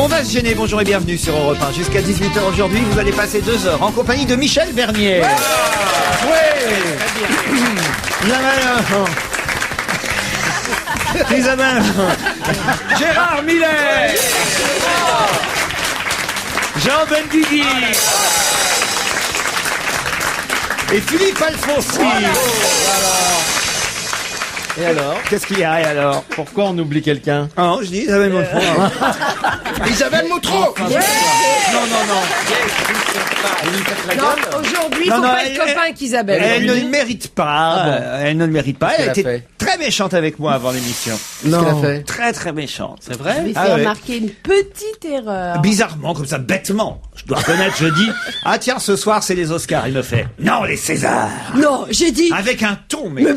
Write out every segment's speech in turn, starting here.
On va se gêner, bonjour et bienvenue sur Europe 1. Jusqu'à 18h aujourd'hui, vous allez passer 2 heures en compagnie de Michel Bernier. Isabelle. Gérard Millet. Jean Benguigui. Et Philippe Alfonsi. Et alors? Qu'est-ce qu'il y a, et alors? Pourquoi on oublie quelqu'un? Ah non, je dis Isabelle Montreau. Isabelle Moutreau. Non. Non, aujourd'hui, il Non, faut non, pas être copain avec Isabelle. Elle ne le mérite pas. Elle ne le mérite pas. Elle a Qu'est-ce qu'elle a été fait très méchante avec moi avant l'émission. Qu'est-ce qu'elle a fait? Très très méchante. C'est Je vrai? vais Ah faire ouais. remarquer une petite erreur. Bizarrement, comme ça, bêtement. Je dois reconnaître, je dis, ah tiens, ce soir c'est les Oscars. Il me fait, non, les Césars. Non, j'ai dit. Avec un ton, mais. Un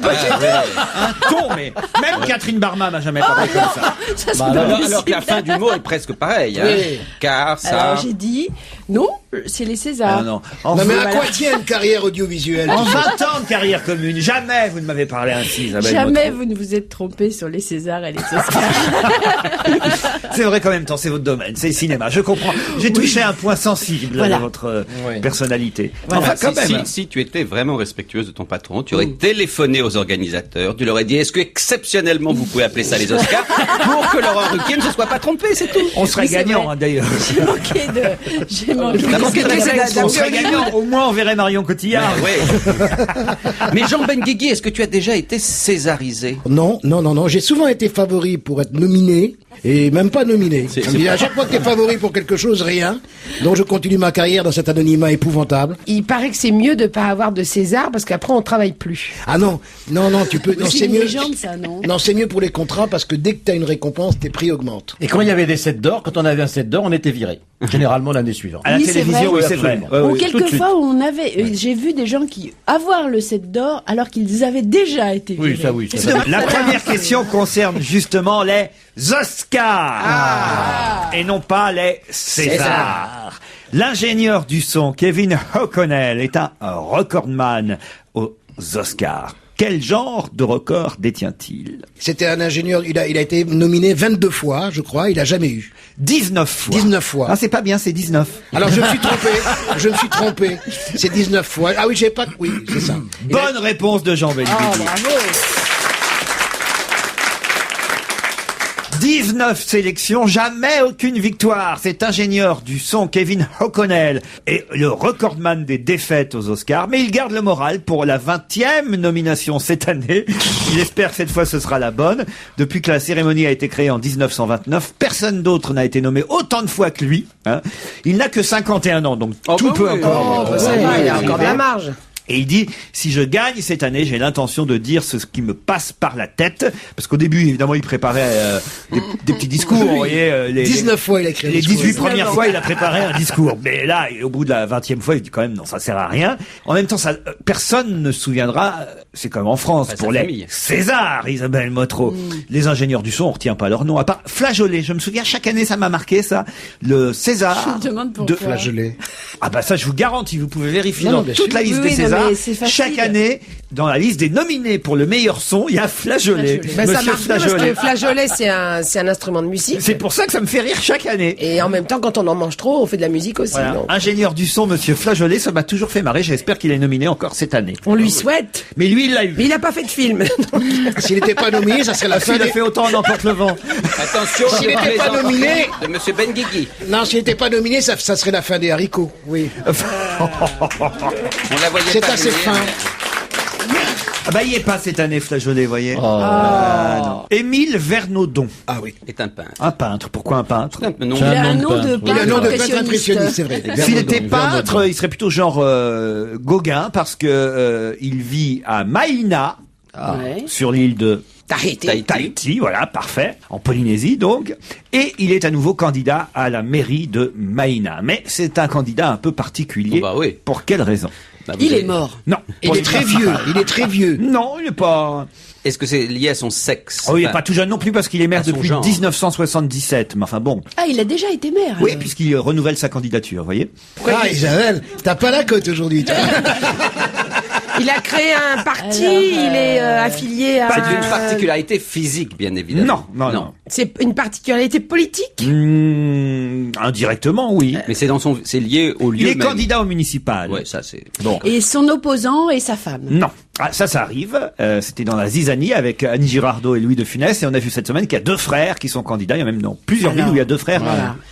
ton, mais. Même Catherine Barma m'a jamais parlé comme ça. Ça, c'est Bah, pas alors possible. que la fin du mot est presque pareille. Hein. Oui. Car ça... Alors j'ai dit, non, c'est les Césars. Ah, non. En, Non mais à Voilà. quoi tient une carrière audiovisuelle? en 20 ans de carrière commune, jamais vous ne m'avez parlé ainsi, Isabelle. Jamais Montreau. vous ne vous êtes trompé sur les Césars et les Oscars. C'est vrai qu'en même temps, c'est votre domaine, c'est le cinéma. Je comprends. J'ai touché un point sensible Voilà. de votre Oui. personnalité. Voilà. Enfin, quand même. Si tu étais vraiment respectueuse de ton patron, tu aurais téléphoné aux organisateurs, tu leur aurais dit, est-ce que exceptionnellement vous pouvez appeler ça les Oscars pour que Laurent Ruquier ne se soit pas trompé, c'est tout. On serait Oui, c'est gagnant, vrai. hein, d'ailleurs. J'ai manqué T'as manqué de On serait gagnant. Au moins, on verrait Marion Cotillard. Ouais. Mais Jean Benguigui, est-ce que tu as déjà été césarisé? Non. J'ai souvent été favori pour être nominé et même pas nominé. Mais à chaque fois que t'es favori pour quelque chose, rien. Donc je continue ma carrière dans cet anonymat épouvantable. Il paraît que c'est mieux de pas avoir de César parce qu'après on travaille plus. Ah non, tu peux. Non, C'est c'est une mieux. légende, ça, non? Non, c'est mieux pour les contrats parce que dès que t'as une récompense, tes prix augmentent. Et quand il y avait des sets d'or, quand on avait un set d'or, on était viré. Généralement l'année suivante. À la Oui, c'est télévision, vrai. oui, c'est vrai. Absolument. Ouais, Ou ouais. quelquefois on avait, j'ai vu des gens qui avoir le set d'or alors qu'ils avaient déjà été Oui, virés. ça oui. La première question concerne justement les Oscars et non pas les Césars. L'ingénieur du son Kevin O'Connell est un recordman aux Oscars. Quel genre de record détient-il? C'était un ingénieur, il a été nominé 22 fois, je crois, il a jamais eu. 19 fois. 19 fois. Ah, c'est pas bien, c'est 19. Alors je me suis trompé, c'est 19 fois. Ah oui, oui, c'est ça. Bonne réponse de Jean Benguigui. Oh, bravo. 19 sélections, jamais aucune victoire. Cet ingénieur du son, Kevin O'Connell, est le recordman des défaites aux Oscars, mais il garde le moral pour la 20e nomination cette année. Il espère que cette fois ce sera la bonne. Depuis que la cérémonie a été créée en 1929, personne d'autre n'a été nommé autant de fois que lui. Hein. Il n'a que 51 ans, donc Oh, tout bah peut oui. encore. Oh, ça va, il y a encore de la marge. Et il dit, si je gagne cette année, j'ai l'intention de dire ce qui me passe par la tête. Parce qu'au début, évidemment, il préparait des petits discours. Vous voyez, 19 fois il a écrit un les discours. 18 premières fois, il a préparé un discours. Mais là, au bout de la 20e fois, il dit quand même, non, ça sert à rien. En même temps, ça, personne ne se souviendra, c'est comme en France, Pas pour sa les famille. César, Isabelle Mottreau. Les ingénieurs du son, on retient pas leur nom. À part Flageolet, je me souviens, chaque année, ça m'a marqué, ça. Le César. Je me demande pourquoi. Flageolet. Ah bah ça, je vous garantis, vous pouvez vérifier Non, dans bien toute sûr. la liste Oui, des oui, non, Césars. mais c'est facile. Chaque année, dans la liste des nominés pour le meilleur son, il y a Flageolet. Ben, ça Monsieur marche bien parce Flageolet. que flageolet c'est un instrument de musique. C'est pour ça que ça me fait rire chaque année. Et en même temps, quand on en mange trop, on fait de la musique aussi. Voilà. donc. Ingénieur du son, Monsieur Flageolet, ça m'a toujours fait marrer. J'espère qu'il est nominé encore cette année. On lui souhaite. Mais lui, il l'a eu. Mais il n'a pas fait de film. S'il n'était pas nominé, ça serait la fin Il a des... fait autant en emporte le vent. Attention, S'il je n'était présente pas nominé- de Monsieur Benguigui. Non, s'il n'était pas nominé, ça serait la fin des haricots. Oui. On la voyait C'est pas assez venir, fin. Ah bah, il est pas cette année, Flageolet, voyez. Oh. Ah, non. Émile Vernaudon. Ah oui. mais est un peintre. Un peintre. Pourquoi un peintre? C'est un peu non. C'est Il a un nom peintre, de oui. Il a peintre un nom de peintre impressionniste. impressionniste, c'est vrai. S'il était Vernaudon. peintre, il serait plutôt genre Gauguin, parce que il vit à Maïna, Ouais. sur l'île de Tahiti. Tahiti, voilà, parfait, en Polynésie donc, et il est à nouveau candidat à la mairie de Maïna. Mais c'est un candidat un peu particulier. Oh bah oui. Pour quelle raison? Bah, vous Il est avez- mort. Non. Il est très vieux. Il est très vieux. Non, il n'est pas... Est-ce que c'est lié à son sexe? Oh, il n'est Enfin, pas tout jeune non plus parce qu'il est maire à son depuis genre. 1977. Mais enfin bon. Ah, il a déjà été maire. Oui, puisqu'il renouvelle sa candidature, vous voyez. Ah, Isabelle, t'as pas la cote aujourd'hui, toi. Il a créé un parti, il est affilié à... C'est une particularité physique, bien évidemment. Non. C'est une particularité politique. Indirectement, oui. Mais c'est lié au lieu Il est même. candidat au municipal. Ouais, ça c'est. Bon. Et son opposant est sa femme. Non. Ah, ça arrive. C'était dans la zizanie avec Annie Girardot et Louis de Funès. Et on a vu cette semaine qu'il y a 2 frères qui sont candidats. Il y a même dans plusieurs villes où il y a 2 frères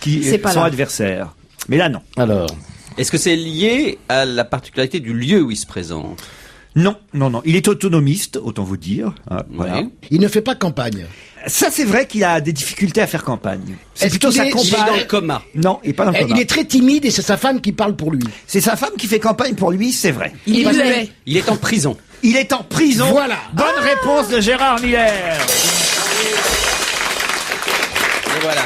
qui C'est pas sont là. adversaires. Mais là, non. Alors, Est-ce que c'est lié à la particularité du lieu où il se présente? Non. Il est autonomiste, autant vous dire. Ah, voilà. Ouais. Il ne fait pas campagne. Ça, c'est vrai qu'il a des difficultés à faire campagne. C'est Est-ce plutôt qu'il sa est- Il est dans compagne. le coma. Non, il est pas dans le coma. Il est très timide et c'est sa femme qui parle pour lui. C'est sa femme qui fait campagne pour lui, c'est vrai. Il est muet. Il est en prison. Il est en prison. Voilà. Bonne réponse de Gérard Miller. Et voilà.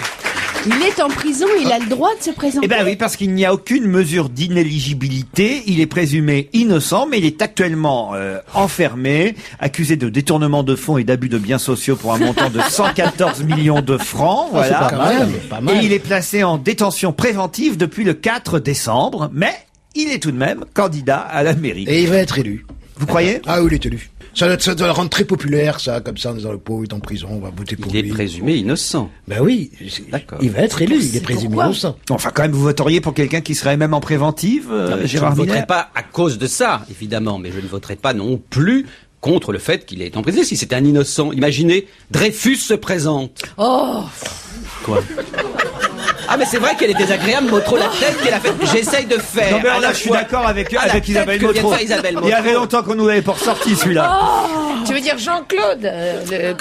Il est en prison, il a le droit de se présenter. Eh ben oui, parce qu'il n'y a aucune mesure d'inéligibilité. Il est présumé innocent, mais il est actuellement enfermé, accusé de détournement de fonds et d'abus de biens sociaux pour un montant de 114 millions de francs. Voilà. c'est pas mal. Et il est placé en détention préventive depuis le 4 décembre, mais il est tout de même candidat à la mairie. Et il va être élu. Vous croyez? Ah oui, il est élu. Ça doit le rendre très populaire, ça, comme ça, en disant le pauvre est en prison, on va voter pour Il lui. est présumé innocent. Ben oui, D'accord. il va être élu, il est présumé pourquoi innocent. Enfin, quand même, vous voteriez pour quelqu'un qui serait même en préventive, Non, mais je Gérard ne voterai Miller? pas à cause de ça, évidemment, mais je ne voterai pas non plus contre le fait qu'il est en prison. Si c'était un innocent, imaginez, Dreyfus se présente. Oh, Quoi? Ah, mais c'est vrai qu'elle est désagréable, Motro, la tête qu'elle a faite. J'essaye de faire. Non mais à là, la je suis fois- d'accord avec Ah, la Isabelle tête que vient de Motro. faire Isabelle Il y avait Motro. longtemps qu'on nous l'avait pas ressorti celui-là. Tu veux dire Jean-Claude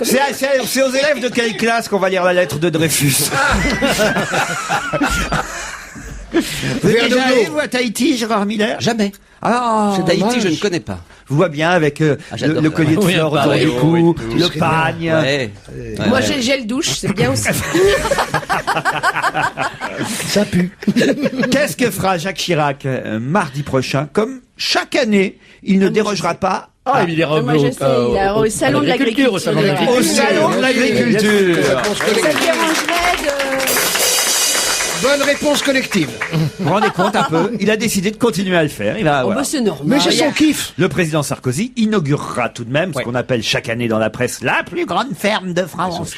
C'est aux élèves de quelle classe qu'on va lire la lettre de Dreyfus? Vous êtes Vers déjà de allé, l'eau. vous, à Tahiti, Gérard Miller? Jamais. Ah, C'est d'Haïti, dommage. je ne connais pas. je vois bien avec j'adore le ça. collier de Oui, fleurs autour pareil, du cou, oui, le oui. pagne. Ouais. Moi j'ai le gel douche, c'est bien aussi. Ça pue. Qu'est-ce que fera Jacques Chirac mardi prochain? Comme chaque année, il ne dérogera pas il est moi, je sais, il est au salon de l'agriculture. Au salon de au l'agriculture. salon de l'agriculture. Ça te dérangerait de... Bonne réponse collective. Vous vous rendez compte un peu? Il a décidé de continuer à le faire. Il va Oh, avoir. bah, c'est normal. Mais c'est son kiff. Le président Sarkozy inaugurera tout de même ce Ouais. qu'on appelle chaque année dans la presse la plus grande ferme de France.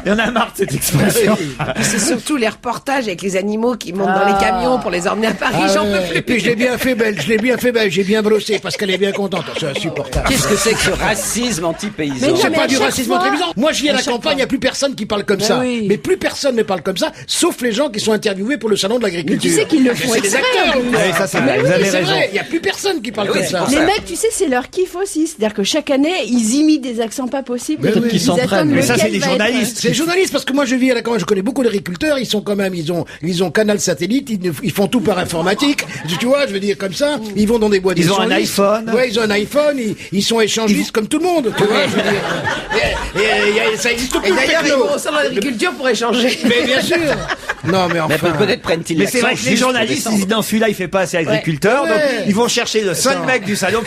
Il y en a marre de cette expression. C'est surtout les reportages avec les animaux qui montent dans les camions pour les emmener à Paris, j'en peux Et plus. puis je l'ai bien fait belle, j'ai bien brossé parce qu'elle est bien contente. C'est insupportable. Qu'est-ce que c'est que ce racisme anti-paysan? Mais non, C'est mais pas à du chaque racisme fois- télévisant. Moi, j'y ai à la chaque campagne, il n'y a plus personne qui parle comme ça. oui. Mais plus personne ne parle comme ça, sauf les gens qui sont interviewés pour le salon de l'agriculture. Mais tu sais qu'ils le font C'est des exprès, acteurs. en plus. Oui, ça, c'est Mais vrai, oui, vous avez c'est raison. vrai, il n'y a plus personne qui parle Mais oui, comme c'est ça. pour Les ça. mecs, tu sais, c'est leur kiff aussi. C'est-à-dire que chaque année, ils imitent des accents pas possibles. Mais Et oui. ils Qui s'entraînent. attendent Mais ça, lequel c'est des va être- journalistes. C'est journaliste parce que moi je vis à la campagne, je connais beaucoup d'agriculteurs, ils sont quand même, ils ont canal satellite, ils font tout par informatique, tu vois, je veux dire comme ça, ils vont dans des boîtes Ils ont un d'échangistes. iPhone. Ouais, ils ont un iPhone, ils sont échangistes comme tout le monde, tu vois, je veux dire. Ça existe Et plus le d'ailleurs, ils techno. vont au salon de l'agriculture pour échanger. Mais bien sûr. Non mais Mais enfin. peut-être prennent-ils Mais c'est l'accent vrai que les juste pour journalistes, ils descendre. disent non, celui-là, il fait pas assez agriculteur, Ouais. donc Ouais. ils vont chercher le seul mec du salon.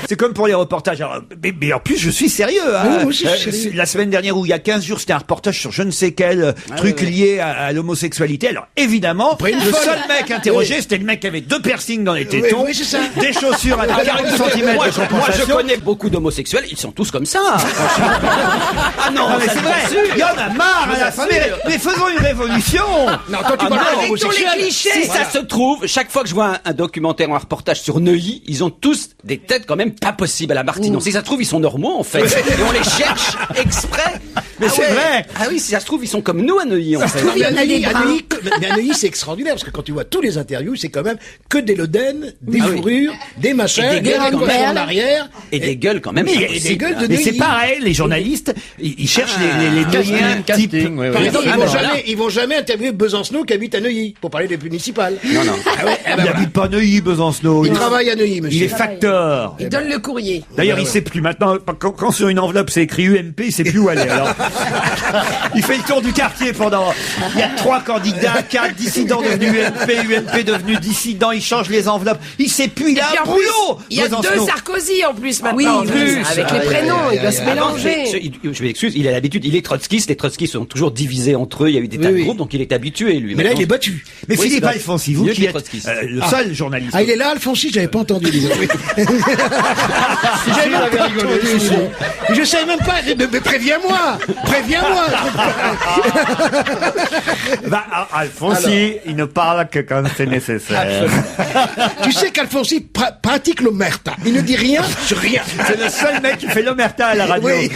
C'est comme pour les reportages. Alors, mais en plus, je suis sérieux. Hein. Oui, moi aussi, je suis sérieux. La semaine dernière, ou il y a 15 jours, c'était un reportage sur je ne sais quel truc lié à l'homosexualité. Alors, évidemment, Après une le folle. seul mec interrogé, c'était le mec qui avait 2 piercings dans les tétons, oui, c'est ça. des chaussures à 40 cm Moi, de je compensation. connais beaucoup d'homosexuels, ils sont tous comme ça. franchement. Ah non, Non, mais ça c'est je vrai, t'assure. il y en a marre à la fin. Mais faisons une révolution. Non, toi tu parles pas Avec tous les homosexuel. clichés. Si ça se trouve, chaque fois que je vois un documentaire ou un reportage sur Neuilly, ils ont tous des têtes quand même pas possibles à la Martinon. Si ça se trouve, ils sont normaux en fait. Et on les cherche exprès. Mais c'est vrai. Ah oui, si ça se trouve, ils sont comme nous à Neuilly en fait. Mais à Il y en a des Neuilly, bruns. mais à Neuilly, c'est extraordinaire parce que quand tu vois tous les interviews, c'est quand même que des lodennes, des Ah oui. fourrures, des machins, Et des des gueules raccrochons quand en même. arrière. Et des gueules quand même. Mais, pas et des possibles. gueules de mais c'est Neuilly. pareil, les journalistes, ils cherchent les moyens type. Casting, ouais, Par ouais. exemple, Ah, ben ils vont jamais interviewer Besancenot qui habite à Neuilly pour parler des municipales. Non, non. Ah ouais, eh ben Il voilà. n'habite pas Neuilly, Besancenot. Il travaille à Neuilly, Il monsieur. est facteur. Il donne le courrier. D'ailleurs, il sait plus maintenant. Quand sur une enveloppe c'est écrit UMP, il sait plus où aller. Alors, il fait le tour du quartier pendant. Il y a 3 candidats, 4 dissidents devenus UMP devenus dissidents. Il change les enveloppes. Il sait plus. Il a Puis un en plus, boulot. il y a Besancenot. 2 Sarkozy en plus maintenant. Oui, en plus. Avec les prénoms, il doit se Avant, mélanger. je m'excuse, il a l'habitude, il est trotskiste, les trotskistes sont toujours divisés entre eux, il y a eu des tas de oui. groupes, donc il est habitué, lui. Mais là, Maintenant, il est battu. Mais Oui, Philippe c'est vrai. Alfonsi, vous Mieux qui que les êtes trotskistes. le seul journaliste. Ah, il est là, Alfonsi, j'avais pas entendu. Désolé. J'avais avait pas rigolé, entendu, si. Je savais même pas. Mais préviens-moi. Préviens-moi. Bah, Alfonsi, il ne parle que quand c'est nécessaire. Tu sais qu'Alfonsi pratique l'omerta. Il ne dit rien sur rien. C'est le seul mec qui fait l'omerta à la radio. Oui.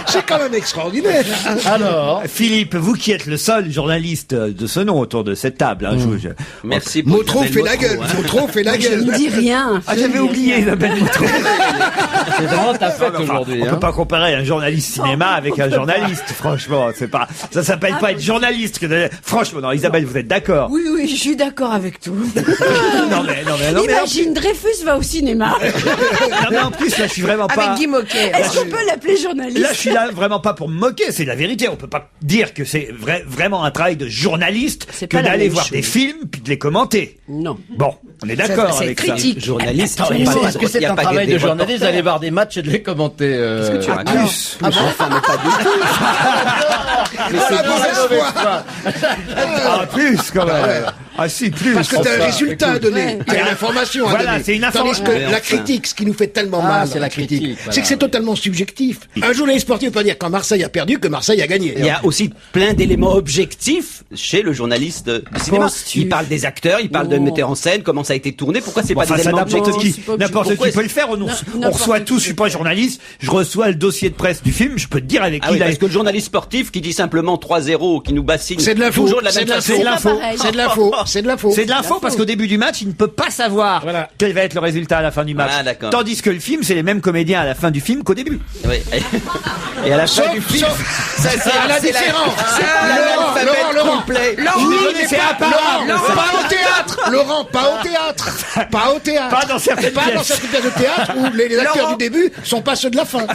C'est quand même extraordinaire. Alors, Philippe, vous qui êtes le seul journaliste de ce nom autour de cette table, hein, Merci pour Motro Isabelle fait la Motro, gueule. hein. Motro fait la Je gueule. ne dis rien. Ah, j'avais oublié Isabelle Motro. c'est vraiment ta fête Enfin, aujourd'hui. on peut Hein. pas comparer un journaliste cinéma avec un journaliste, franchement. C'est pas, ça s'appelle pas être journaliste. Franchement, non, Isabelle, vous êtes d'accord? Oui, oui, je suis d'accord avec tout. Non, mais Imagine, Dreyfus va au cinéma. non, mais en plus, là, je suis vraiment pas. Avec Guy Moquet. Est-ce qu'on peut l'appeler journaliste? Là, je suis là vraiment pas pour me moquer, c'est la vérité. On peut pas dire que c'est vraiment un travail de journaliste C'est que pas la d'aller même voir chose. des films puis de les commenter. Non. Bon, on est d'accord C'est avec critique. ça. Journaliste. Attends, il y a pas est-ce que c'est il y a un pas travail des de journaliste reporters. d'aller voir des matchs et de les commenter Qu'est-ce que tu racontes Plus. Enfin, mais pas du tout. Mais c'est la mauvaise foi. Ah, plus quand même. Ah si, plus. Parce que t'as un résultat à donner. Ouais. T'as une information à Voilà, donner. c'est une Tandis information. que Ouais, la enfin. critique, ce qui nous fait tellement Ah, mal, c'est dans la critique, voilà. c'est que c'est totalement subjectif. Un journaliste sportif peut pas dire quand Marseille a perdu que Marseille a gagné. Il y a aussi plein d'éléments objectifs chez le journaliste de cinéma. Penses-tu? Il parle des acteurs, il parle de Non. metteur en scène, comment ça a été tourné, pourquoi c'est Bon, pas enfin, des ça, éléments n'importe objectifs. qui, c'est pas n'importe Pourquoi qui peut le faire. On n'importe reçoit qui tous, je peut suis pas journaliste, je reçois le dossier de presse du film, je peux te dire avec Ah qui oui, il a parce que le journaliste sportif qui dit simplement 3-0, qui nous bassine C'est de l'info. toujours de la C'est même de façon. l'info. C'est l'info. pareil. C'est de l'info. C'est de l'info. C'est de l'info parce qu'au début du match, il ne peut pas savoir Voilà. quel va être le résultat à la fin du match. Ah, d'accord. Tandis que le film, c'est les mêmes comédiens à la fin du film qu'au début. Oui. Et à la fin Sauf- du film, sauf- ça c'est à la différence. Laurent, complet. Laurent, Vous il connaissez n'est pas- apparemment. Laurent, pas au théâtre. Laurent, pas au théâtre. Pas au théâtre. Pas dans certaines Pas dans pièces. certaines pièces de théâtre où les acteurs Laurent. du début sont pas ceux de la fin.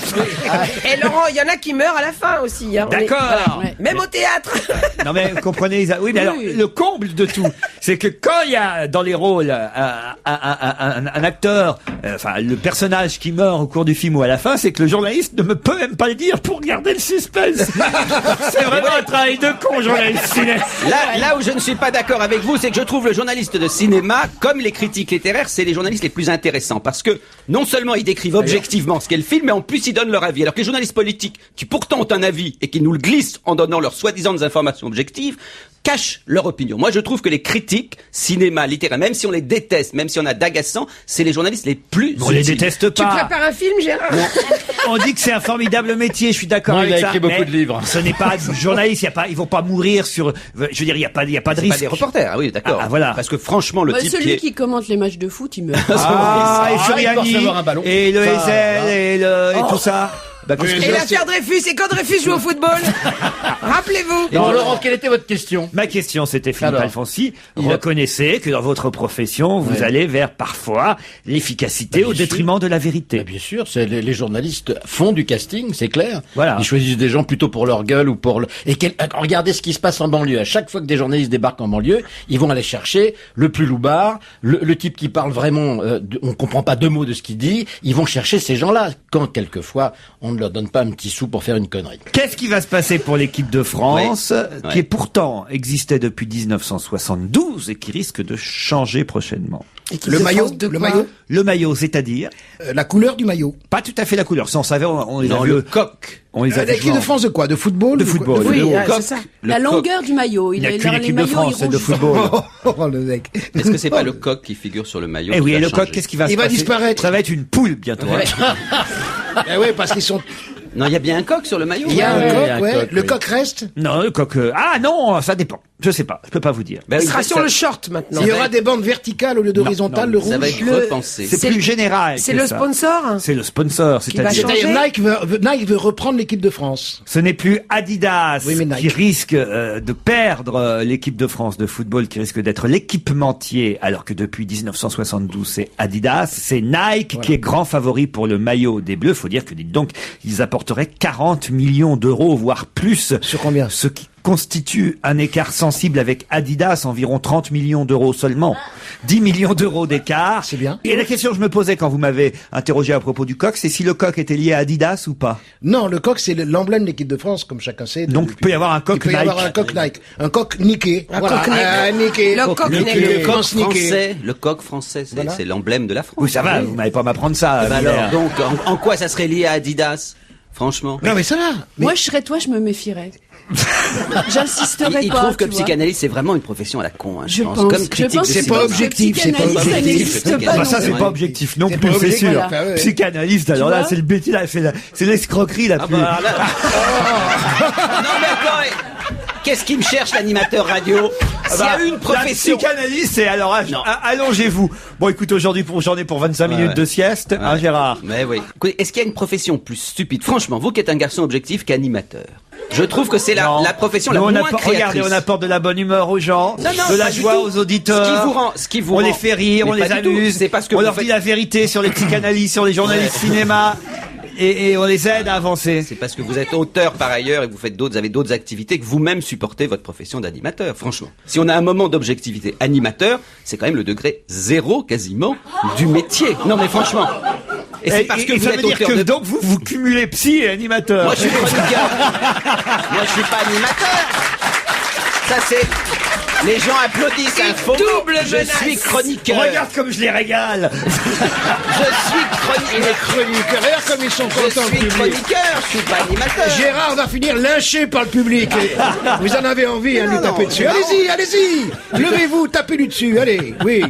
Et Laurent, il y en a qui meurent à la fin aussi. Hein. On est- D'accord. voilà. Même au théâtre. Non mais vous comprenez, oui, mais alors le comble de tout, c'est que quand il y a dans les rôles un acteur, enfin le personnage qui meurt au cours du film ou à la fin, c'est que le journaliste ne me peut même pas le dire pour garder le suspense. C'est vraiment un travail de con, journaliste ciné. Là où je ne suis pas d'accord avec vous, c'est que je trouve le journaliste de cinéma, comme les critiques littéraires, c'est les journalistes les plus intéressants. Parce que non seulement ils décrivent objectivement ce qu'est le film, mais en plus ils donnent leur avis. Alors que les journalistes politiques, qui pourtant ont un avis et qui nous le glissent en donnant leurs soi-disant informations objectives, cachent leur opinion. Moi, je trouve que les critiques cinéma, littéraire, même si on les déteste, même si on a d'agaçants, c'est les journalistes les plus On les utiles. déteste Tu pas. prépares un film, Gérard? On dit que c'est un formidable métier, je suis d'accord Non, avec il a ça. écrit beaucoup mais de livres. Ce n'est pas journaliste, ils vont pas mourir sur, je veux dire, il y a pas de C'est pas risque. des reporters, ah oui, d'accord. Ah, voilà. Parce que franchement, le Bah, type celui qui est... qui commente les matchs de foot, il meurt. Ah, et il peut Furiani, recevoir un ballon. et le Ça, Ezel, voilà. et tout ça. Bah, qu'est-ce que Et l'affaire Dreyfus, et quand Dreyfus joue au football? Rappelez-vous. Non, Laurent, quelle était votre question? Ma question, c'était Philippe Alors, Alfonsi. il a- Reconnaissez que dans votre profession, vous Ouais. allez vers parfois l'efficacité Bah, au bien détriment de la vérité. Bah, bien sûr, c'est les journalistes font du casting, c'est clair. Voilà. Ils choisissent des gens plutôt pour leur gueule ou pour le. Regardez ce qui se passe en banlieue. À chaque fois que des journalistes débarquent en banlieue, ils vont aller chercher le plus loupard, le type qui parle vraiment. On comprend pas deux mots de ce qu'il dit. Ils vont chercher ces gens-là. Quand quelquefois on ne leur donne pas un petit sou pour faire une connerie. Qu'est-ce qui va se passer pour l'équipe de France, Oui. qui pourtant existait depuis 1972 et qui risque de changer prochainement? Le maillot, le maillot, Le maillot, c'est-à-dire la couleur du maillot. pas tout à fait la couleur. Ça, on savait, on les Non, a le vus. coq. On les a vus L'équipe de jouer. France de quoi? De football? De quoi football. Oui, Le c'est coq. ça. La longueur du maillot. Il n'y a est qu'une dans les équipe de maillots, France, il c'est de rouge. football. Oh, le mec. Est-ce que c'est pas le coq qui figure sur le maillot Eh qui oui, va et le changer coq, qu'est-ce qui va se Il va passer? disparaître. Ça va être une poule bientôt. hein. Eh ouais, parce qu'ils sont. Non, il y a bien un coq sur le maillot. Il y a Ouais, un il y a coq, un ouais. coq, Le oui. coq reste. Non, le coq. Ah non, ça dépend. Je sais pas. Je peux pas vous dire. Ben Il oui, sera ça- sur le short maintenant. Il y aura des bandes verticales au lieu d'horizontales, le rouge. Ça va être Le- repensé. C'est plus général. C'est que le ça. sponsor? C'est le sponsor, va c'est-à-dire. changer. C'est-à-dire Nike veut reprendre l'équipe de France. Ce n'est plus Adidas Oui, mais Nike. qui risque de perdre l'équipe de France de football, qui risque d'être l'équipementier, alors que depuis 1972 c'est Adidas. C'est Nike qui est grand favori pour le maillot des Bleus. Faut dire que, dites donc, ils apporteraient 40 millions d'euros, voire plus. Sur combien? Ce qui constitue un écart sensible avec Adidas, environ 30 millions d'euros seulement. 10 millions d'euros d'écart. C'est bien. Et la question que je me posais quand vous m'avez interrogé à propos du coq, c'est si le coq était lié à Adidas ou pas. Non, le coq, c'est l'emblème de l'équipe de France, comme chacun sait. Donc, il peut y avoir un coq Il peut y Nike. avoir un coq Nike. Un coq niqué. Un Voilà. coq niqué. Niqué. Le coq Niqué. niqué. Le coq France niqué. français, le coq français, Voilà. c'est l'emblème de la France. Oui, ça va, vous m'avez pas m'apprendre ça. Eh ben Miller. alors, donc, en quoi ça serait lié à Adidas? Franchement. Non, mais ça va. Mais Moi, je serais toi, je me méfierais. J'insisterais Il pas. trouve que tu vois. psychanalyste, c'est vraiment une profession à la con, hein, je pense. pense. Comme Je critique pense de c'est que pas cinéma. objectif, c'est pas psychanalyste, ça objectif. n'existe C'est pas Bah, non ça, c'est plus. pas objectif non C'est plus, pas c'est objectif. sûr. Enfin, ouais. Psychanalyste, alors là, vois c'est le bêtise, là, c'est l'escroquerie la Ah plus. bah, là... Non mais attends, qu'est-ce qui me cherche l'animateur radio? S'il y a une profession... La psychanalyste, c'est alors, Non. allongez-vous. Bon, écoute, aujourd'hui, j'en ai pour 25 minutes ouais. de sieste, hein, Gérard? Mais oui. Écoutez, est-ce qu'il y a une profession plus stupide, franchement, vous qui êtes un garçon objectif, qu'animateur? Je trouve que c'est la Non. profession Nous, la on moins apporte- créatrice. Regardez, on apporte de la bonne humeur aux gens, Non, de la pas du joie tout. aux auditeurs. Ce qui vous On rend- les fait rire, Mais on les pas du tout. amuse. C'est parce que on vous leur faites- dit la vérité sur les psychanalystes, sur les journalistes cinéma. Et on les aide à avancer. C'est parce que vous êtes auteur par ailleurs et que vous avez d'autres activités que vous-même supportez votre profession d'animateur, franchement. Si on a un moment d'objectivité animateur, c'est quand même le degré 0 quasiment du métier. Non mais franchement. Et c'est parce que vous ça êtes veut dire auteur que de... donc vous cumulez psy et animateur. Moi je suis chroniqueur. Moi je suis pas animateur. Ça c'est... Les gens applaudissent un faux. double Je menace. suis chroniqueur. Regarde comme je les régale. Je suis chroniqueur. chroniqueurs, regarde comme ils sont Je contents, le suis public. chroniqueur, je suis pas animateur. Gérard va finir lynché par le public. Et vous en avez envie, hein, de lui taper dessus. Allez-y, allez-y. Levez-vous, tapez-lui dessus. Allez, oui.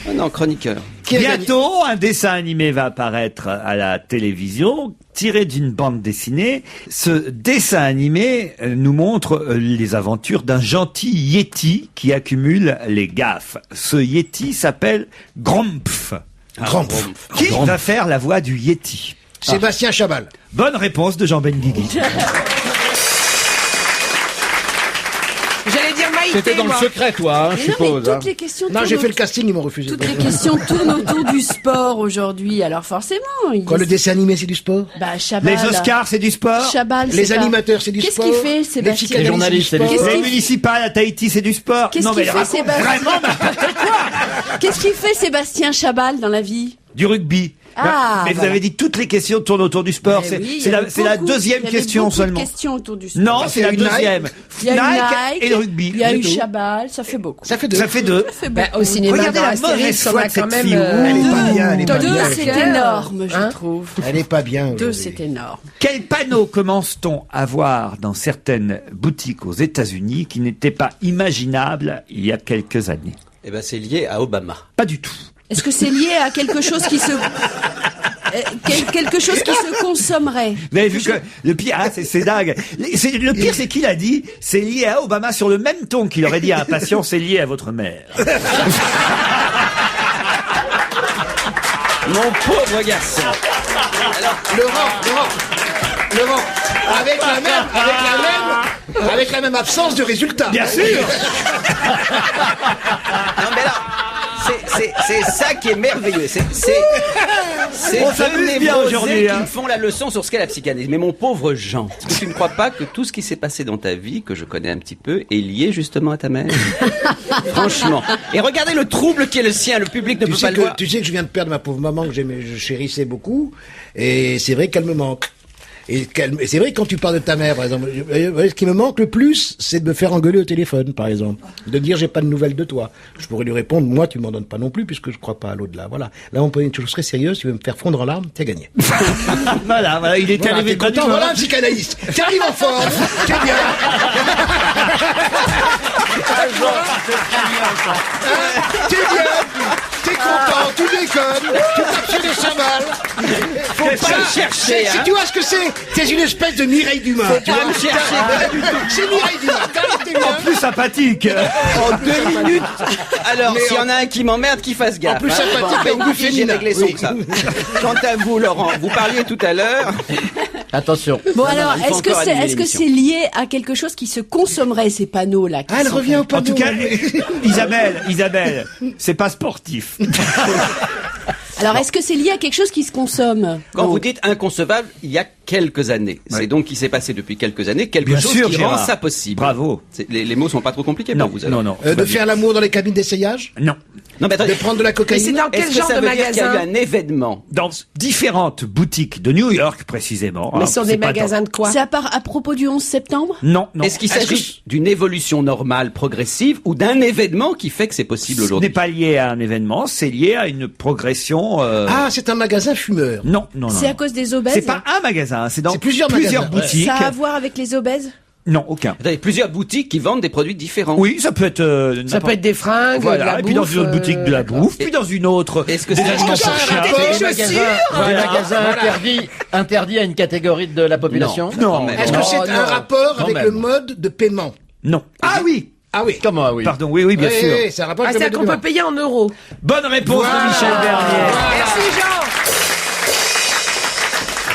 Oh non, chroniqueur. Qui a gagné? Bientôt, un dessin animé va apparaître à la télévision, tiré d'une bande dessinée. Ce dessin animé nous montre les aventures d'un gentil Yeti qui accumule les gaffes. Ce Yeti s'appelle Grompf. Grompf. Qui va faire la voix du Yeti? Sébastien Chabal. Bonne réponse de Jean Benguigui. J'allais dire Maïté, C'était dans le moi. secret, toi, je Mais non, mais suppose. hein. toutes les questions Non, tournent j'ai fait le autour- casting, ils m'ont refusé. Toutes les questions tournent autour du sport aujourd'hui. Alors forcément, Quoi, le dessin animé, c'est du sport? bah Chabal. Les Oscars, c'est du sport. Chabal, Les c'est pas- animateurs, c'est du Qu'est-ce sport? qu'il fait, Les Sébastien psychanalystes, Les journalistes, c'est du Qu'est-ce sport? Les qu'il- municipales à Tahiti, c'est du sport. Qu'est-ce Non, qu'il mais fait, raconte Sébastien vraiment n'importe quoi. Qu'est-ce qu'il fait Sébastien Chabal dans la vie? Du rugby. Ah, mais vous voilà. avez dit toutes les questions tournent autour du sport. Eh C'est oui, il y c'est la, avait c'est la beaucoup- deuxième il y avait question beaucoup seulement. de questions autour du sport. Non, Bah, c'est il y a la eu deuxième. Il y a eu Nike, et le rugby. il y a C'est eu tout. Chabal, ça fait beaucoup. Ça fait deux. Ça fait deux. Ça fait Bah, beaucoup. au cinéma, Regardez dans la Astérix, mauvaise on foi a de cette quand même... fille. Elle est pas bien, elle est pas Deux, bien. c'est Cœur. énorme, je Hein trouve. Elle est pas bien. Deux, aujourd'hui. c'est énorme. Quel panneau commence-t-on à voir dans certaines boutiques aux États-Unis qui n'étaient pas imaginables il y a quelques années? Eh ben c'est lié à Obama. Pas du tout. Est-ce que c'est lié à quelque chose qui se... quelque chose qui se consommerait? Vous avez vu que le pire, ah, c'est dingue. Le pire, c'est qu'il a dit, c'est lié à Obama sur le même ton qu'il aurait dit à un patient, c'est lié à votre mère. Mon pauvre garçon. Laurent, avec la même absence de résultat. Bien sûr. Non mais là, c'est ça qui est merveilleux. C'est On s'amuse deux bien névrosés aujourd'hui, qui hein. me font la leçon sur ce qu'est la psychanalyse. Mais mon pauvre Jean, est-ce que tu ne crois pas que tout ce qui s'est passé dans ta vie, que je connais un petit peu, est lié justement à ta mère? Franchement. Et regardez le trouble qui est le sien. Le public ne peut pas le voir. Tu sais que je viens de perdre ma pauvre maman que je chérissais beaucoup, et c'est vrai qu'elle me manque. Et c'est vrai que quand tu parles de ta mère, par exemple, ce qui me manque le plus, c'est de me faire engueuler au téléphone, par exemple. De dire j'ai pas de nouvelles de toi. Je pourrais lui répondre, moi tu m'en donnes pas non plus, puisque je crois pas à l'au-delà. Voilà. Là on peut une chose très sérieuse, tu veux me faire fondre en larmes, t'as gagné. Voilà, il est Voilà, arrivé t'es de bonne content, humeur. voilà un psychanalyste. T'arrives en forme, t'es bien. T'es bien, t'es content, tu déconnes, tu tapes sur les cymbales. Faut pas me chercher, Si hein. tu vois ce que c'est une espèce de Mireille Dumas. Faut tu pas vois. me chercher. C'est Mireille Dumas. T'es bien. Plus sympathique. En 2 minutes. Alors, s'il y en a un qui m'emmerde, qu'il fasse gaffe. En plus hein. sympathique, Bon, mais plus j'ai féminin. réglé son Oui. ça. Quant à vous, Laurent, vous parliez tout à l'heure. Attention. Bon Non, alors, il faut est-ce que encore c'est animer est-ce que l'émission. c'est lié à quelque chose qui se consommerait, ces panneaux-là qui Ah, elle sont revient au En panneau. tout cas, Isabelle, c'est pas sportif. Alors, est-ce que c'est lié à quelque chose qui se consomme? Quand vous dites inconcevable, il y a quelques années. Ouais. C'est donc qu'il s'est passé depuis quelques années quelque Bien chose sûr, qui Gérard. rend ça possible. Bravo. Les mots sont pas trop compliqués Non, pour vous. alors. non. De faire l'amour dans les cabines d'essayage, Non. Non, mais de attendez. prendre de la Mais c'est cocaïne. dans quel Est-ce que genre ça de veut dire qu'il y a eu magasin? un événement? Dans différentes boutiques de New York, précisément. Mais Alors, ce sont c'est des pas magasins de quoi? C'est à propos du 11 septembre? Non, non. Est-ce qu'il s'agit d'une évolution normale, progressive, ou d'un événement qui fait que c'est possible Ce n'est aujourd'hui? pas lié à un événement, c'est lié à une progression. Ah, c'est un magasin fumeur. Non, non, non. C'est à non. cause des obèses? C'est pas un magasin, c'est dans C'est plusieurs magasins, ouais. boutiques. Ça a à voir avec les obèses? Non, aucun. Attendez, plusieurs boutiques qui vendent des produits différents. Oui, ça peut être. Ça peut être des fringues, de Voilà, la et puis dans bouffe, une autre boutique de la bouffe, Et- puis dans une autre. Est-ce que des c'est- aliments Est-ce que pour ça a chiens. un rapport Des chaussures magasins interdits à une catégorie de la population. Non, mais- Est-ce que Non, c'est non, un rapport quand avec même. le mode de paiement? non. Ah oui. Ah oui. Comment ah oui. Pardon, oui, oui, bien Oui, sûr. oui, c'est un rapport Ah, avec le c'est-à-dire mode qu'on de peut paiement. payer en euros. Bonne réponse Voilà. de Michel Bernier. Merci Jean.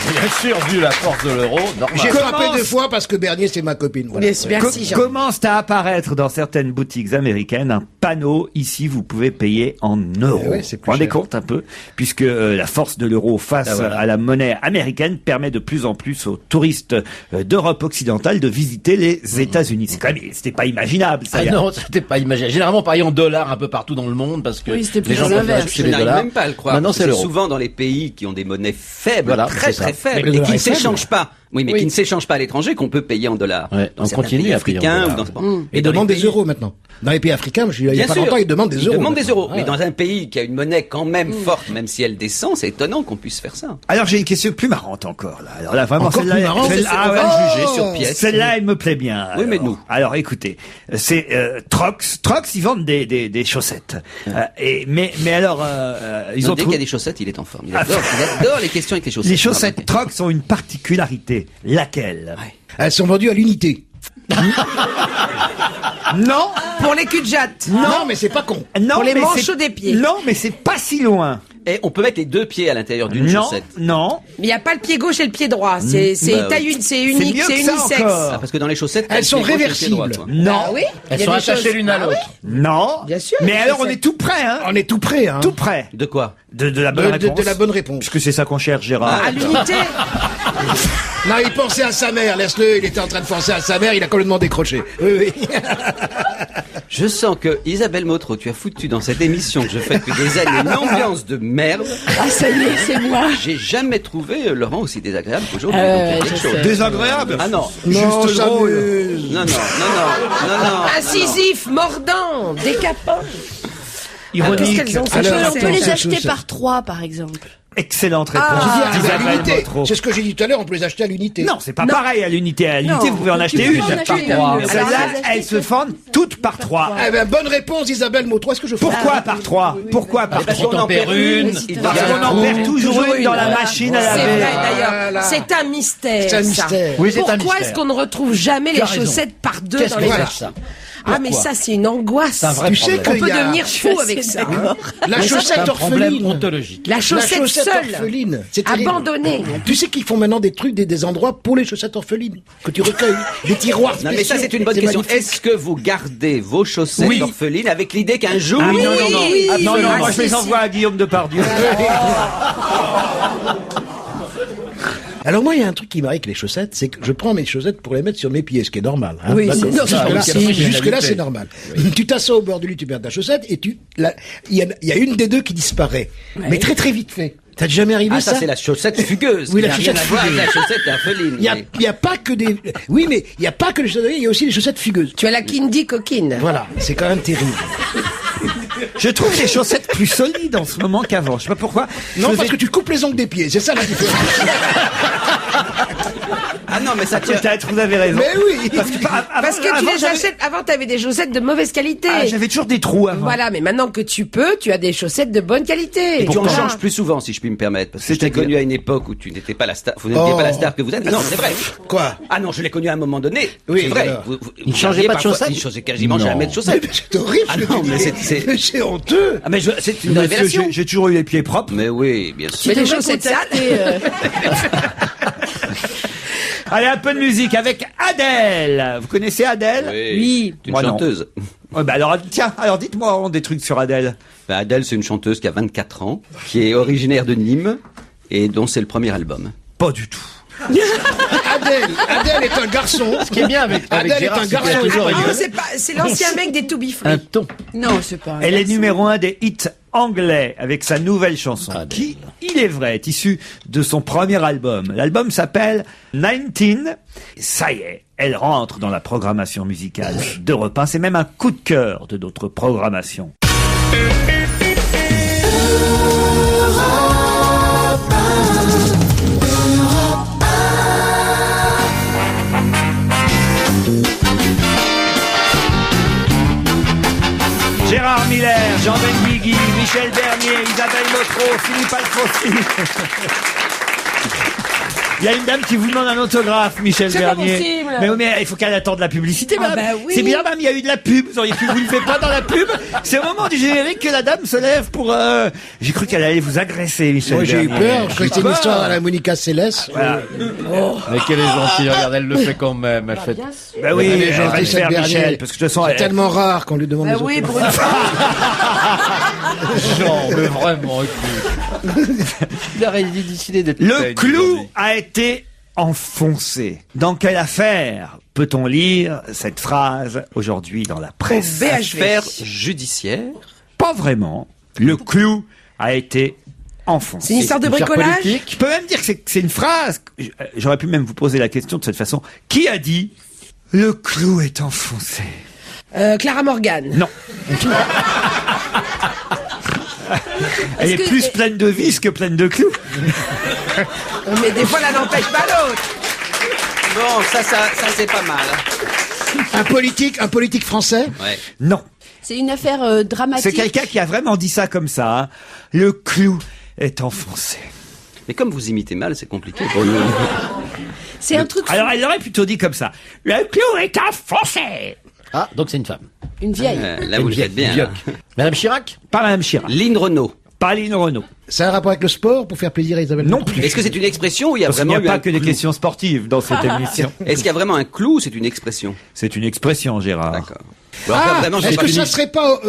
Bien sûr, vu la force de l'euro, normal. J'ai Commence. frappé 2 fois parce que Bernier, c'est ma copine. Voilà. Merci Jean. Commence à apparaître dans certaines boutiques américaines un panneau. Ici, vous pouvez payer en euros. Eh ouais, c'est vous plus vous rendez cher. compte un peu, puisque la force de l'euro face Ah, voilà. à la monnaie américaine permet de plus en plus aux touristes d'Europe occidentale de visiter les États-Unis. C'est quand même, c'était pas imaginable. Ça, Ah il y a- non, c'était pas imaginé. Généralement, pareil en dollars un peu partout dans le monde parce que Oui, c'était plus les gens l'inverse. préfèrent Je acheter les n'arrive dollars. même pas à le croire. Maintenant, c'est C'est l'euro. souvent dans les pays qui ont des monnaies faibles, Voilà, très c'est très ça. Mais faibles, le et dollar qui ne est faible. s'échangent pas. Oui, mais Oui. qui ne s'échangent pas à l'étranger, qu'on peut payer en dollars. Ouais, Dans on certains continue pays à payer en africains dollars. ou dans... Et dans les demande des pays- euros maintenant. Dans les pays africains, il y a Bien pas sûr. longtemps, ils demandent des euros. Ils demandent des euros. Mais maintenant. dans un pays qui a une monnaie quand même forte, même si elle descend, c'est étonnant qu'on puisse faire ça. Alors j'ai une question plus marrante encore là. Alors là vraiment Encore celle-là, plus marrante, celle-là- c'est- ah ouais, On va Oh juger sur pièce. Celle-là, elle me plaît bien. Oui, mais Alors. nous. Alors, écoutez, c'est Trox. Trox, ils vendent des chaussettes. Mais alors, ils Non, ont dès qu'il y a des chaussettes, il est en forme. Il adore les questions avec les chaussettes. les chaussettes Trox ont une particularité. Laquelle Ouais. Elles sont vendues à l'unité. Non, Pour les culs de jatte. Non, mais c'est pas con. non, Pour les mais manchots c'est- des pieds. Non, mais c'est pas si loin. Et on peut mettre les deux pieds à l'intérieur d'une Non, chaussette. non. Mais il n'y a pas le pied gauche et le pied droit. C'est Bah taille oui. une, c'est unique, mieux c'est que ça unisexe. encore. Ah, parce que dans les chaussettes, t'as Elles le sont pied gauche et le pied droit, réversibles. toi. Non, Ah oui. Elles Il y a sont des attachées choses- l'une à Ah oui. l'autre. non. Bien sûr, Mais les alors, on chaussettes. est tout près, hein. On est tout près, hein. Tout près De quoi? de la bonne réponse. De la bonne réponse. Puisque c'est ça qu'on cherche, Gérard. À l'unité. Non, il pensait à sa mère, laisse-le, il était en train de penser à sa mère, il a complètement décroché. Oui, oui. Je sens que Isabelle Motro, tu as foutu dans cette émission que je fais depuis des années une ambiance de merde. Ah, ça y est, c'est moi. J'ai jamais trouvé Laurent aussi désagréable qu'aujourd'hui. Ah ouais, Donc, il y a quelque je chose. sais. Désagréable. Ah non. Non, Juste drôle. s'amuse. Non, non, non, non, non, non. Incisif, mordant, décapant. Ironique. Qu'est-ce qu'elles ont, ces Alors, On chaussettes peut les c'est acheter ça. par 3, par exemple. Excellente réponse. J'ai dit, à d'Isabelle l'unité. Motro. C'est ce que j'ai dit tout à l'heure, on peut les acheter à l'unité. Non, c'est pas pareil à l'unité. À l'unité, Non, vous pouvez en acheter tu peux une. en acheter Par une. trois. Alors, Celles-là, les acheter elles se vendent toutes par trois. Eh ben, bonne réponse, Isabelle Motro, est-ce que je fais Pourquoi par trois? Pourquoi par Parce trois? qu'on en perd une. Il Parce qu'on en perd toujours une dans la machine à C'est laver. vrai d'ailleurs. Voilà. C'est un mystère. C'est un ça. mystère. Oui, c'est un Pourquoi mystère. est-ce qu'on ne retrouve jamais Tu les as raison. chaussettes par deux Qu'est-ce dans que les c'est achats? ça? Ah mais ça c'est une angoisse. C'est un vrai Tu sais problème. On qu'il peut y a devenir fou assez avec ça. d'accord. la Mais ça, c'est chaussette un problème orpheline. ontologique. La chaussette seule, orpheline. C'est terrible. abandonnée. Tu sais qu'ils font maintenant des trucs, des endroits pour les chaussettes orphelines. Que tu recueilles. Des tiroirs Non, mais ça, spéciaux. c'est une bonne question. magnifique. Est-ce que vous gardez vos chaussettes Oui. orphelines avec l'idée qu'un jour... Ah, non, non, non. Oui, Ah, non, non, ah, moi si, je les si. envoie à Guillaume Depardieu. Alors moi, il y a un truc qui m'arrive avec les chaussettes, c'est que je prends mes chaussettes pour les mettre sur mes pieds, ce qui est normal. Hein. Oui, D'accord. c'est normal. Jusque-là, Oui, jusque-là, c'est c'est normal. Tu t'assois au bord du lit, tu perds ta chaussette, et il y a une des deux qui disparaît. Mais très très vite fait. T'as jamais arrivé Ah, ça? ça, c'est la chaussette fugueuse. Oui, la qui n'a rien chaussette à voir avec fugueuse. la chaussette orpheline. Il y a pas que des... Oui, mais il y a pas que les chaussettes, il y a aussi les chaussettes fugueuses. Tu as la Kindy coquine. Voilà, c'est quand même terrible. Je trouve les chaussettes plus solides en ce moment qu'avant. Je sais pas pourquoi. Non, Je parce faisais- que tu coupes les ongles des pieds, c'est ça la différence. Ah non, mais ça tient... Peut-être, vous avez raison. Mais oui. Parce que, Parce que tu avant, les j'avais- achètes. Avant, t'avais des chaussettes de mauvaise qualité. Ah, j'avais toujours des trous avant. Voilà, mais maintenant que tu peux, tu as des chaussettes de bonne qualité. Et tu en Voilà. changes plus souvent, si je puis me permettre. Parce que je t'ai C'est-à-dire connu à une époque où tu n'étais pas la star, vous n'étiez Oh. pas la star que vous êtes. Ah non, c'est vrai. Quoi? Ah non, je l'ai connu à un moment donné. Oui, c'est vrai. alors. Il changeait pas de chaussettes Il changeait quasiment Non. jamais de Mais chaussettes. c'est horrible. Ah ce que non, tu mais dis. c'est- Mais c'est honteux. Ah mais c'est une Monsieur, révélation. j'ai toujours eu les pieds propres. Mais oui, bien sûr. Mais les devrais chaussettes sales. contacter, Allez, un peu de musique avec Adèle. Vous connaissez Adèle? Oui. C'est une Moi, non. chanteuse. Ouais, bah alors, tiens, alors dites-moi des trucs sur Adèle. Bah, Adèle, c'est une chanteuse qui a 24 ans, qui est originaire de Nîmes et dont c'est le premier album. Pas du tout. Adèle est un garçon. Ce qui est bien avec Adèle est Gérard, un c'est qu'il a garçon. toujours Non, c'est l'ancien mec des To Be Free. un ton. Non, c'est pas. Elle est numéro 1 des hits anglais avec sa nouvelle chanson, Adèle. qui, il est vrai, est issue de son premier album. L'album s'appelle 19. Ça y est, elle rentre dans la programmation musicale d'Europe 1. C'est même un coup de cœur de notre programmation. Gérard Miller, Jean Benguigui, Michel Bernier, Isabelle Motro, Philippe Alfonsi. Il y a une dame qui vous demande un autographe, Michel C'est pas Bernier. possible. Mais oui, mais il faut qu'elle attende la publicité, Ah madame. bah oui. C'est bien, madame, il y a eu de la pub. Vous auriez pu vous lever pas dans la pub. C'est au moment du générique que la dame se lève pour... J'ai cru qu'elle allait vous agresser, Michel Moi, j'ai eu Bernier. peur. Je croyais que c'était une histoire à la Monica Seles. Voilà. Mais qu'elle est gentille, regarde, elle le fait quand même. Elle fait. Bah oui, Elle est elle va gentille, le cette faire, Bernier. Michel, parce que de toute façon, C'est elle- tellement rare qu'on lui demande Bah des oui, autographes. pour une Jean, mais vraiment, écoute. Il aurait décidé d'être. Le clou a été enfoncé. Dans quelle affaire peut-on lire cette phrase aujourd'hui dans la presse? Affaire judiciaire. Pas vraiment. Le clou a été enfoncé. C'est une histoire de bricolage. Je peux même dire que c'est une phrase. J'aurais pu même vous poser la question de cette façon. Qui a dit le clou est enfoncé? Clara Morgan. Non. Elle est Est-ce que- plus pleine de vis que pleine de clous. Mais des fois, l'un n'empêche pas l'autre. Bon, ça c'est pas mal. Un politique français. Ouais. Non. C'est une affaire dramatique. C'est quelqu'un qui a vraiment dit ça comme ça. Hein. Le clou est enfoncé. Mais comme vous imitez mal, c'est compliqué pour nous. C'est un truc. Alors elle aurait plutôt dit comme ça. Le clou est enfoncé. Ah, donc c'est une femme. Une vieille. Là, vous le faites bien. là. Madame Chirac? Pas Madame Chirac. Lynn Renault. Pas Lynn Renault. Ça a un rapport avec le sport pour faire plaisir à Isabelle Non Motro. plus. Est-ce que c'est une expression ou il y a Parce qu'il vraiment n'y a eu pas un que des clou questions sportives dans cette émission. Est-ce qu'il y a vraiment un clou ou c'est une expression? C'est une expression, Gérard. D'accord. Bon, après, vraiment, c'est Est-ce pas que une- ça serait pas...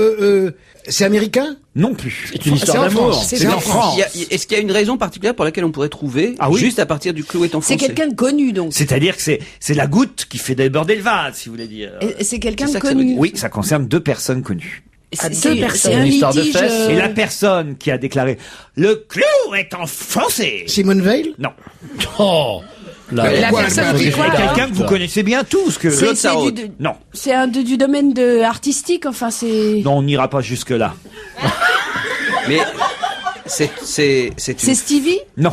c'est américain? Non plus. C'est une histoire en d'amour. France. C'est en France. Est-ce qu'il y a une raison particulière pour laquelle on pourrait trouver Ah oui. juste à partir du clou est enfoncé? C'est quelqu'un de connu donc. C'est-à-dire que c'est la goutte qui fait déborder le vase, si vous voulez dire. Et c'est quelqu'un c'est de ça que ça veut connu. dire. Oui, ça concerne deux personnes connues. C'est deux personnes. c'est un Une histoire de litige. fesses. Et la personne qui a déclaré « Le clou est enfoncé !» Simone Veil? Non. Oh! Là, La Quoi, personne le qui gars, quoi C'est quelqu'un que vous connaissez bien tous. Que... C'est Claude c'est Sarraute. Non. C'est un du domaine de artistique. Enfin, c'est. Non, on n'ira pas jusque-là. Mais c'est C'est une... Stevie. Non.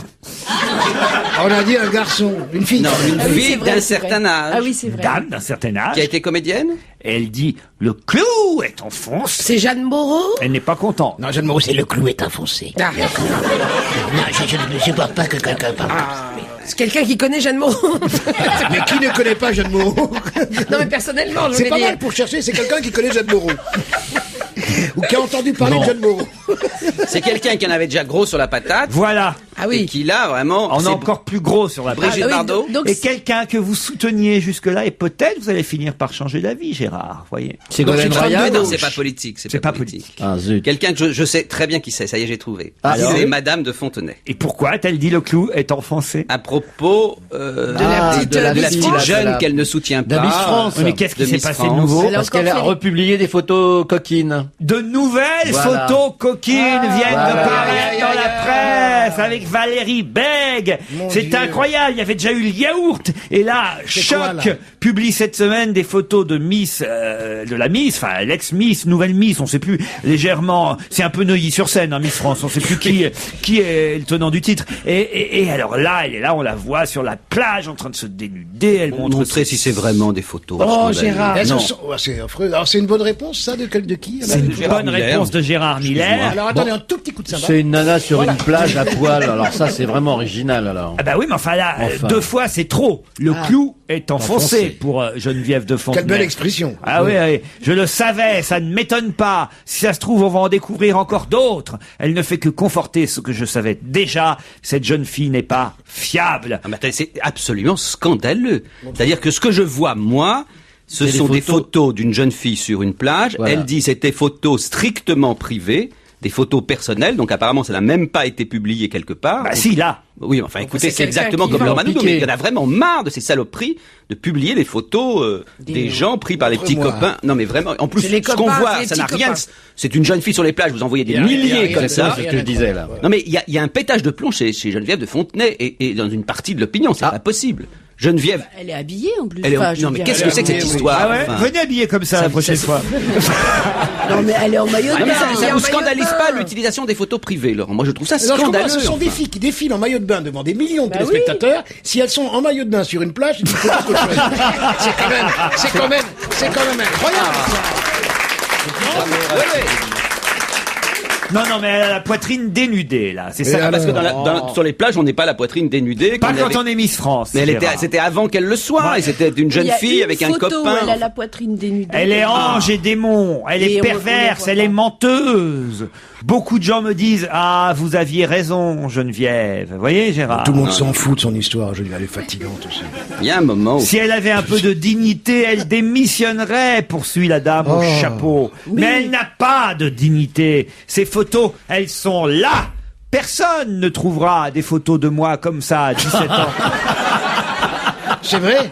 On a dit un garçon, une fille. Non, une Ah oui, fille c'est vrai, d'un c'est vrai. certain âge Ah oui, c'est vrai. Dame d'un certain âge. qui a été comédienne. Elle dit « Le clou est enfoncé C'est Jeanne Moreau. ». Elle n'est pas contente. Non, Jeanne Moreau, c'est le clou est enfoncé. Ah. Non, je ne supporte pas que quelqu'un parle. C'est quelqu'un qui connaît Jeanne Moreau. Mais qui ne connaît pas Jeanne Moreau? Non, mais personnellement, je C'est vais pas dire. mal pour chercher, c'est quelqu'un qui connaît Jeanne Moreau. Ou qui a entendu parler Non. de Jeanne Moreau. C'est quelqu'un qui en avait déjà gros sur la patate. Voilà. Ah Et oui. qui là vraiment. On c'est a encore plus gros sur la page. Brigitte Ah oui, Bardot. donc Et quelqu'un que vous souteniez jusque-là, et peut-être vous allez finir par changer d'avis, Gérard, voyez. c'est Donc, Golden c'est Ryan? Mais non, gauche. c'est pas politique. C'est pas politique. Ah, zut. Quelqu'un que je sais très bien qui c'est. Ça y est, j'ai trouvé. Alors C'est Madame de Fontenay. Et pourquoi a-t-elle dit le clou est enfoncé? À propos la petite, de la Miss petite France. jeune qu'elle ne soutient De pas. Miss France. Oui, mais qu'est-ce qui de s'est Miss passé France. de nouveau? Elle a Parce encore qu'elle a fait des- republié des photos coquines. De nouvelles Voilà. photos coquines viennent Voilà. de paraître Aïe, dans aïe, la aïe, presse avec Valérie Bègue. Mon C'est Dieu. incroyable. Il y avait déjà eu le yaourt. Et là, C'est quoi, Choc là publie cette semaine des photos de Miss, de la Miss, enfin, l'ex-Miss, nouvelle Miss, on sait plus légèrement. C'est un peu Neuilly-sur-Seine, hein, Miss France. On sait plus qui est le tenant du titre. Et alors là, elle est là, on la voit sur la plage en train de se dénuder. Elle montre Montrer si c'est vraiment des photos. Oh, scandaleuses. Gérard. Est-ce Non. que c'est affreux. Alors, c'est une bonne réponse, ça, de qui? C'est une Gérard bonne Miller. réponse de Gérard Miller. Alors, attendez, un tout petit coup de savate. C'est une nana sur une plage à poil. Alors ça, c'est vraiment original, alors. Ah bah oui, mais enfin là, Enfin. 2 fois c'est trop. Le clou est enfoncé Enfoncé. pour Geneviève de Fontenay. Quelle belle expression. Ah oui, oui, je le savais, ça ne m'étonne pas. Si ça se trouve, on va en découvrir encore d'autres. Elle ne fait que conforter ce que je savais déjà. Cette jeune fille n'est pas fiable. Ah, mais attendez, c'est absolument scandaleux. C'est-à-dire que ce que je vois, moi, Ce C'est sont des des photos d'une jeune fille sur une plage. Voilà. Elle dit c'était photos strictement privées, des photos personnelles. Donc apparemment, ça n'a même pas été publié quelque part. Bah Donc, si, là. oui, enfin, Donc, écoutez, c'est c'est quelqu'un exactement qui comme va leur en Manoudou, piquer. mais il y en a vraiment marre de ces saloperies de publier des photos des gens pris par les petits Montre-moi. copains. Non, mais vraiment. En plus, C'est les ce qu'on copains, voit, c'est les ça n'a petits rien. copains. C'est une jeune fille sur les plages. Vous envoyez des Il y a rien, milliers comme c'est ça. C'est ce que je disais là. Non, mais il y a un pétage de plomb chez Geneviève de Fontenay et dans une partie de l'opinion. C'est pas possible. Geneviève, Elle est habillée en plus. elle est. Enfin, je Non, veux mais dire, qu'est-ce elle que c'est que cette oui. histoire Ah ouais, enfin. venez habiller comme ça la prochaine fois. Non, mais elle est en maillot de Non, mais bain. ça en vous maillot scandalise de pas bain. l'utilisation des photos privées, Laurent? Moi, je trouve ça Alors, je comprends, scandaleux. ce sont des enfin. filles qui défilent en maillot de bain devant des millions de Bah téléspectateurs. Si elles sont en maillot de bain sur une plage, c'est quelque chose. C'est quand même incroyable. Ouais, ouais. Non, mais elle a la poitrine dénudée, là. C'est Et ça. alors Parce que sur les plages, on n'est pas la poitrine dénudée. Pas qu'on quand avait- on est Miss France. Mais Gérard. c'était avant qu'elle le soit. Ouais. Et c'était une Il jeune y a fille une avec un photo où copain. Elle a la poitrine dénudée. Elle est ange et démon, elle est Et on les perverse, voit elle pas. est menteuse. Beaucoup de gens me disent, ah, vous aviez raison, Geneviève. Vous voyez, Gérard? Tout le monde s'en fout de son histoire. Je dis, elle est fatigante aussi. Il y a un moment où... Si elle avait un peu de dignité, elle démissionnerait, poursuit la dame au Oh. chapeau. Mais elle n'a pas de dignité. Ces photos, elles sont là. Personne ne trouvera des photos de moi comme ça à 17 ans. C'est vrai.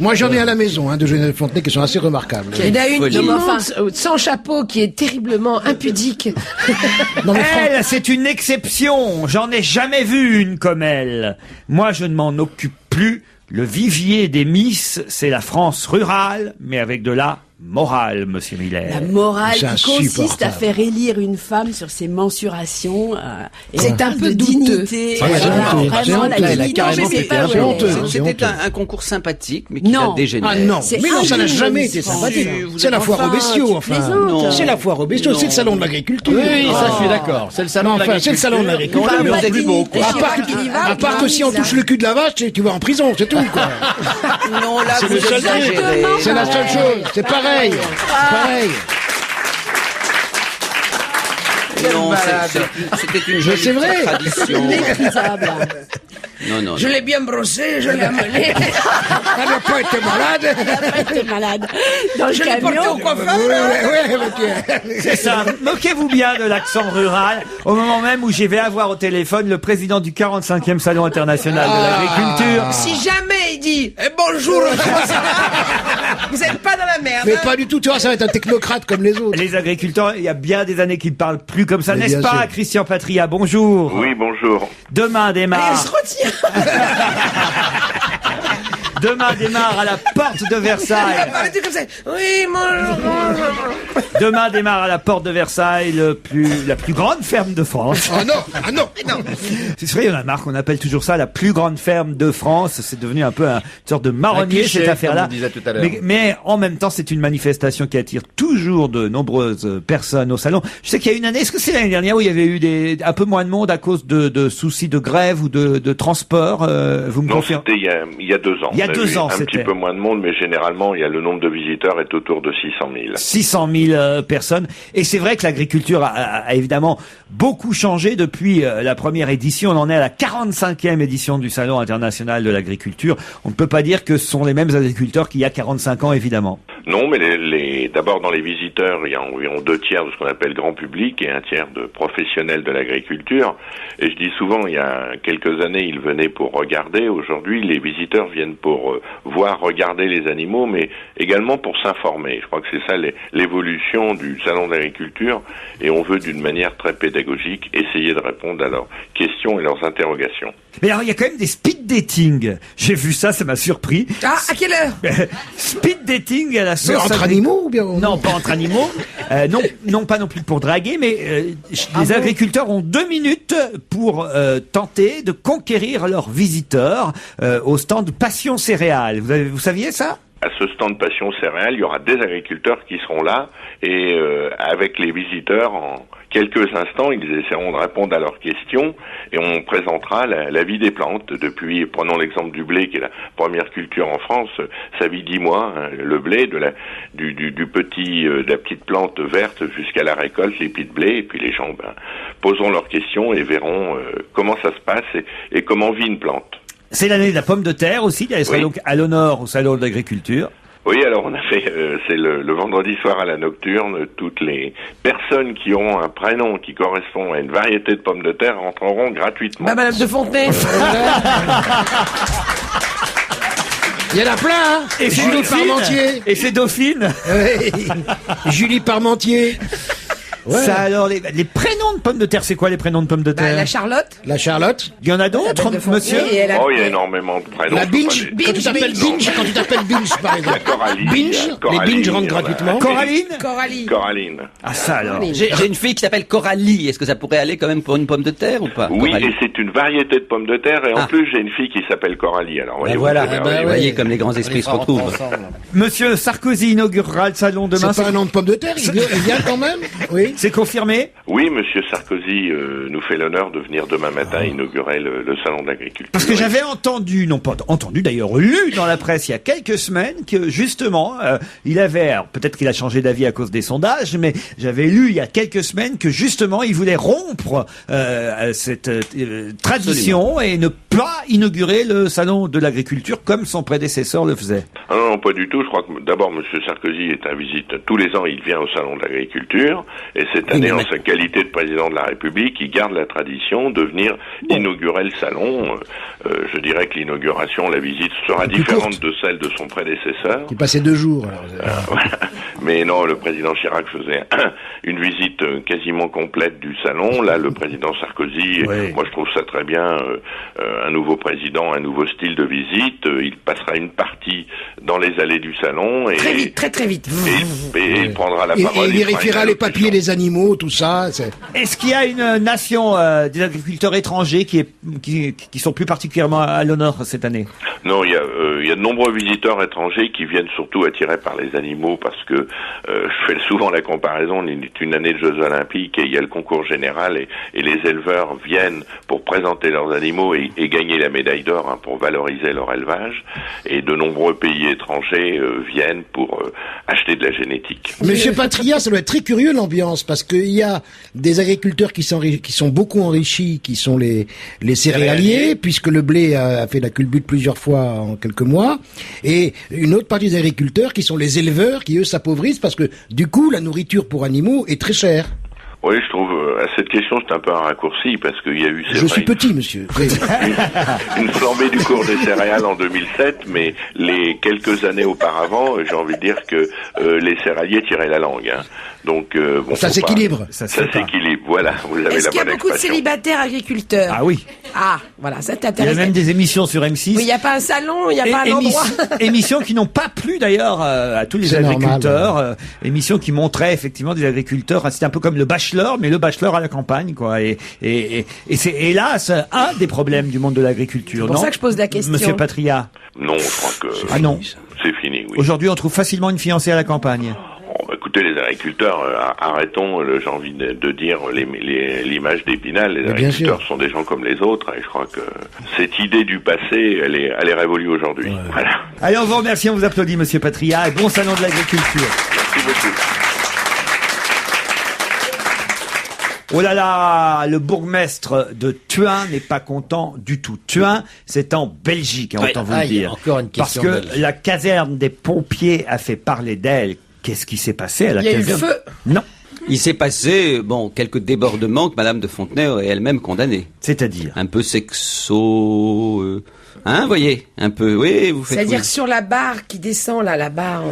Moi, j'en ai à la maison, de Geneviève Fontenay qui sont assez remarquables. Il y en a une Folie. qui monte sans chapeau, qui est terriblement impudique. Non, mais Elle, c'est une exception. J'en ai jamais vu une comme elle. Moi, je ne m'en occupe plus. Le vivier des Miss, c'est la France rurale, mais avec de la morale, monsieur Miller. La morale C'est qui consiste à insupportable. faire élire une femme sur ses mensurations. Et C'est on parle un peu de douteux. dignité. Ouais, c'est Voilà, honteux. vraiment, C'est la honteux. Elle a dignité. carrément Non, mais pété c'est un pas C'est vrai. honteux. C'était un concours sympathique, mais qui Non. a dégénéré. Ah non, C'est mais non, ça n'a indigne, jamais Miss été France. sympathique. Vous C'est la foire aux Enfin, bestiaux, tu enfin. plaisantes. Non. C'est la foire aux bestiaux, c'est le salon de l'agriculture. Oui, ça je suis d'accord. C'est le salon de Enfin, c'est le salon de l'agriculture. l'agriculture. On parle pas plus de beau, dignité. quoi. À part, Chirac, il y va, à part que si on là. touche le cul de la vache, tu vas en prison, c'est tout, quoi. Non, là, C'est vous le seul exagérez. truc. C'est la seule chose, c'est pareil. C'est pareil. Non, c'était une jolie c'est vrai. tradition. Méprisable. Non. Je l'ai bien brossé, je l'ai amené. Elle n'a pas été malade. T'es malade. Dans le Je l'ai porté au camion. coiffeur. C'est ça. Moquez-vous bien de l'accent rural. Au moment même où je vais avoir au téléphone le président du 45e Salon international de l'agriculture. Si jamais il dit bonjour, comment ça va vous n'êtes pas dans la merde. Mais hein. pas du tout, tu vois, ça va être un technocrate comme les autres. Les agriculteurs, il y a bien des années qu'ils ne parlent plus comme ça, Mais n'est-ce bien pas, sûr. Christian Patria? Bonjour. Oui, bonjour. Demain Et il démarre. se retire. Demain démarre à la porte de Versailles. Arrêtez comme ça. Oui, bonjour. Demain démarre à la porte de Versailles la plus grande ferme de France. Ah non. C'est vrai, il y en a marre qu'on appelle toujours ça la plus grande ferme de France. C'est devenu un peu une sorte de marronnier, Un cliché, cette affaire-là. comme on disait tout à l'heure. Mais en même temps, c'est une manifestation qui attire toujours de nombreuses personnes au salon. Je sais qu'il y a une année, est-ce que c'est l'année dernière où il y avait eu un peu moins de monde à cause de soucis de grève ou de transport? Vous me Non, confirmez? c'était il y a 2 ans. Il y a On a 2 eu ans, un c'était. petit peu moins de monde, mais généralement, le nombre de visiteurs est autour de 600 000. 600 000 personnes. Et c'est vrai que l'agriculture a évidemment beaucoup changé depuis la première édition. On en est à la 45e édition du Salon international de l'agriculture. On ne peut pas dire que ce sont les mêmes agriculteurs qu'il y a 45 ans, évidemment. Non, mais d'abord dans les visiteurs, il y a environ 2 tiers de ce qu'on appelle grand public et 1 tiers de professionnels de l'agriculture. Et je dis souvent, il y a quelques années, ils venaient pour regarder. Aujourd'hui, les visiteurs viennent pour voir, regarder les animaux, mais également pour s'informer. Je crois que c'est ça l'évolution du salon de l'agriculture. Et on veut, d'une manière très pédagogique, essayer de répondre à leurs questions et leurs interrogations. Mais alors, il y a quand même des speed dating. J'ai vu ça, ça m'a surpris. Ah, à quelle heure? Speed dating à la Mais sauce entre agricole. animaux ou bien Non, pas entre animaux. Non, pas non plus pour draguer, mais les agriculteurs ont 2 minutes pour tenter de conquérir leurs visiteurs au stand Passion Céréales. Vous saviez ça? À ce stand Passion Céréales, il y aura des agriculteurs qui seront là et avec les visiteurs, en quelques instants, ils essaieront de répondre à leurs questions et on présentera la vie des plantes. Depuis, prenons l'exemple du blé qui est la première culture en France, ça vit 10 mois, hein, le blé, de la petite plante verte jusqu'à la récolte, l'épi de blé, et puis les gens poseront leurs questions et verront comment ça se passe et comment vit une plante. C'est l'année de la pomme de terre aussi. Elle sera Oui. donc à l'honneur au Salon de l'agriculture. Oui, alors on a fait, c'est le vendredi soir à la nocturne, toutes les personnes qui auront un prénom qui correspond à une variété de pommes de terre rentreront gratuitement. Bah, Madame de Fontenay. Il y en a plein, hein. Et c'est Julie Dauphine. Parmentier. Et c'est Dauphine. Oui. Julie Parmentier. Ouais. Ça alors, les prénoms de pommes de terre, c'est quoi les prénoms de pommes de Bah, terre? la Charlotte. La Charlotte. Il y en a La d'autres, Belle de Fontenay, monsieur? et elle a- Oh, il y a énormément de prénoms. La je peux Binge. pas les- Quand tu t'appelles Binge, quand tu t'appelles Binge, par exemple. Coralie, Binge. il y a Coralie, Les Binge rentrent il y en a- gratuitement. Coraline? Coralie. Coraline. Ah, ça alors. J'ai une fille qui s'appelle Coralie. Est-ce que ça pourrait aller quand même pour une pomme de terre ou pas? Oui, Coralie. et c'est une variété de pommes de terre, et en Ah. plus, j'ai une fille qui s'appelle Coralie. Alors, voyez-vous, voilà. c'est Ah, bah, merveilleux. Vous voyez comme les grands esprits se retrouvent. Monsieur Sarkozy inaugurera le salon demain. C'est pas un nom de pomme de terre, il vient quand même. Oui. C'est confirmé? Oui, monsieur Sarkozy nous fait l'honneur de venir demain matin inaugurer le salon de l'agriculture. Parce que j'avais entendu, non pas entendu d'ailleurs, lu dans la presse il y a quelques semaines que justement, il avait, alors peut-être qu'il a changé d'avis à cause des sondages, mais j'avais lu il y a quelques semaines que justement il voulait rompre cette tradition et ne pas inaugurer le salon de l'agriculture comme son prédécesseur le faisait. Ah non, pas du tout. Je crois que d'abord, monsieur Sarkozy est à visite tous les ans. Il vient au salon de l'agriculture, et cette année, en sa qualité de président de la République, il garde la tradition de venir inaugurer le salon. Je dirais que l'inauguration, la visite sera différente de celle de son prédécesseur. Qui passait 2 jours. Alors. Voilà. Mais non, le président Chirac faisait une visite quasiment complète du salon. Là, le président Sarkozy, moi je trouve ça très bien, un nouveau président, un nouveau style de visite. Il passera une partie dans les allées du salon. Et, Très vite, très vite. et il prendra la Et parole. il vérifiera fera une les papiers, les animaux, tout ça. Est-ce qu'il y a une nation des agriculteurs étrangers qui sont plus particulièrement à l'honneur cette année? Non, il y a de nombreux visiteurs étrangers qui viennent surtout attirés par les animaux, parce que je fais souvent la comparaison. Il est une année de Jeux Olympiques et il y a le concours général, et les éleveurs viennent pour présenter leurs animaux et gagner la médaille d'or, pour valoriser leur élevage. Et de nombreux pays étrangers viennent pour acheter de la génétique. Monsieur Patria, ça doit être très curieux l'ambiance, parce qu'il y a des agriculteurs qui sont beaucoup enrichis, qui sont les céréaliers, puisque le blé a fait la culbute plusieurs fois en quelques mois, et une autre partie des agriculteurs qui sont les éleveurs, qui eux s'appauvrissent parce que du coup la nourriture pour animaux est très chère. Oui, je trouve, à cette question, c'est un peu un raccourci, parce qu'il y a eu... Je suis petit, monsieur. Une flambée du cours des céréales en 2007, mais les quelques années auparavant, j'ai envie de dire que les céréaliers tiraient la langue. Donc, bon, Ça s'équilibre. Ça s'équilibre, voilà, vous avez Est-ce la qu'il y a bonne beaucoup de expression. célibataires agriculteurs? Ah oui. Ah, voilà, ça Il y a t'intéresse. même des émissions sur M6. Mais il n'y a pas un salon, il n'y a pas un endroit. Émissions qui n'ont pas plu d'ailleurs à tous les C'est agriculteurs. normal, Émissions qui montraient effectivement des agriculteurs. C'était un peu comme le Bachelor, mais le Bachelor à la campagne, quoi. Et c'est hélas un des problèmes du monde de l'agriculture. C'est pour non ça que je pose la question. Monsieur Patria. Non, je crois que... Ah non. C'est fini, oui. Aujourd'hui, on trouve facilement une fiancée à la campagne. Bon, bah, écoutez, les agriculteurs, arrêtons, j'ai envie de dire, l'image d'Épinal. Les Mais bien agriculteurs sûr. sont des gens comme les autres, et je crois que cette idée du passé, elle est révolue aujourd'hui. Voilà. Allez, on vous remercie, on vous applaudit, Monsieur Patria, et bon salon de l'agriculture. Merci beaucoup. Oh là là, le bourgmestre de Thuin n'est pas content du tout. Thuin, c'est en Belgique, autant vous le Aïe, dire. encore une Parce question que belge. la caserne des pompiers a fait parler d'elle. Qu'est-ce qui s'est passé à la Il y a eu le caserne? feu. Non. Il s'est passé, quelques débordements que Madame de Fontenay aurait elle-même condamnés. C'est-à-dire? Un peu sexo, voyez, un peu, oui, vous faites. C'est-à-dire oui. sur la barre qui descend, là, la barre...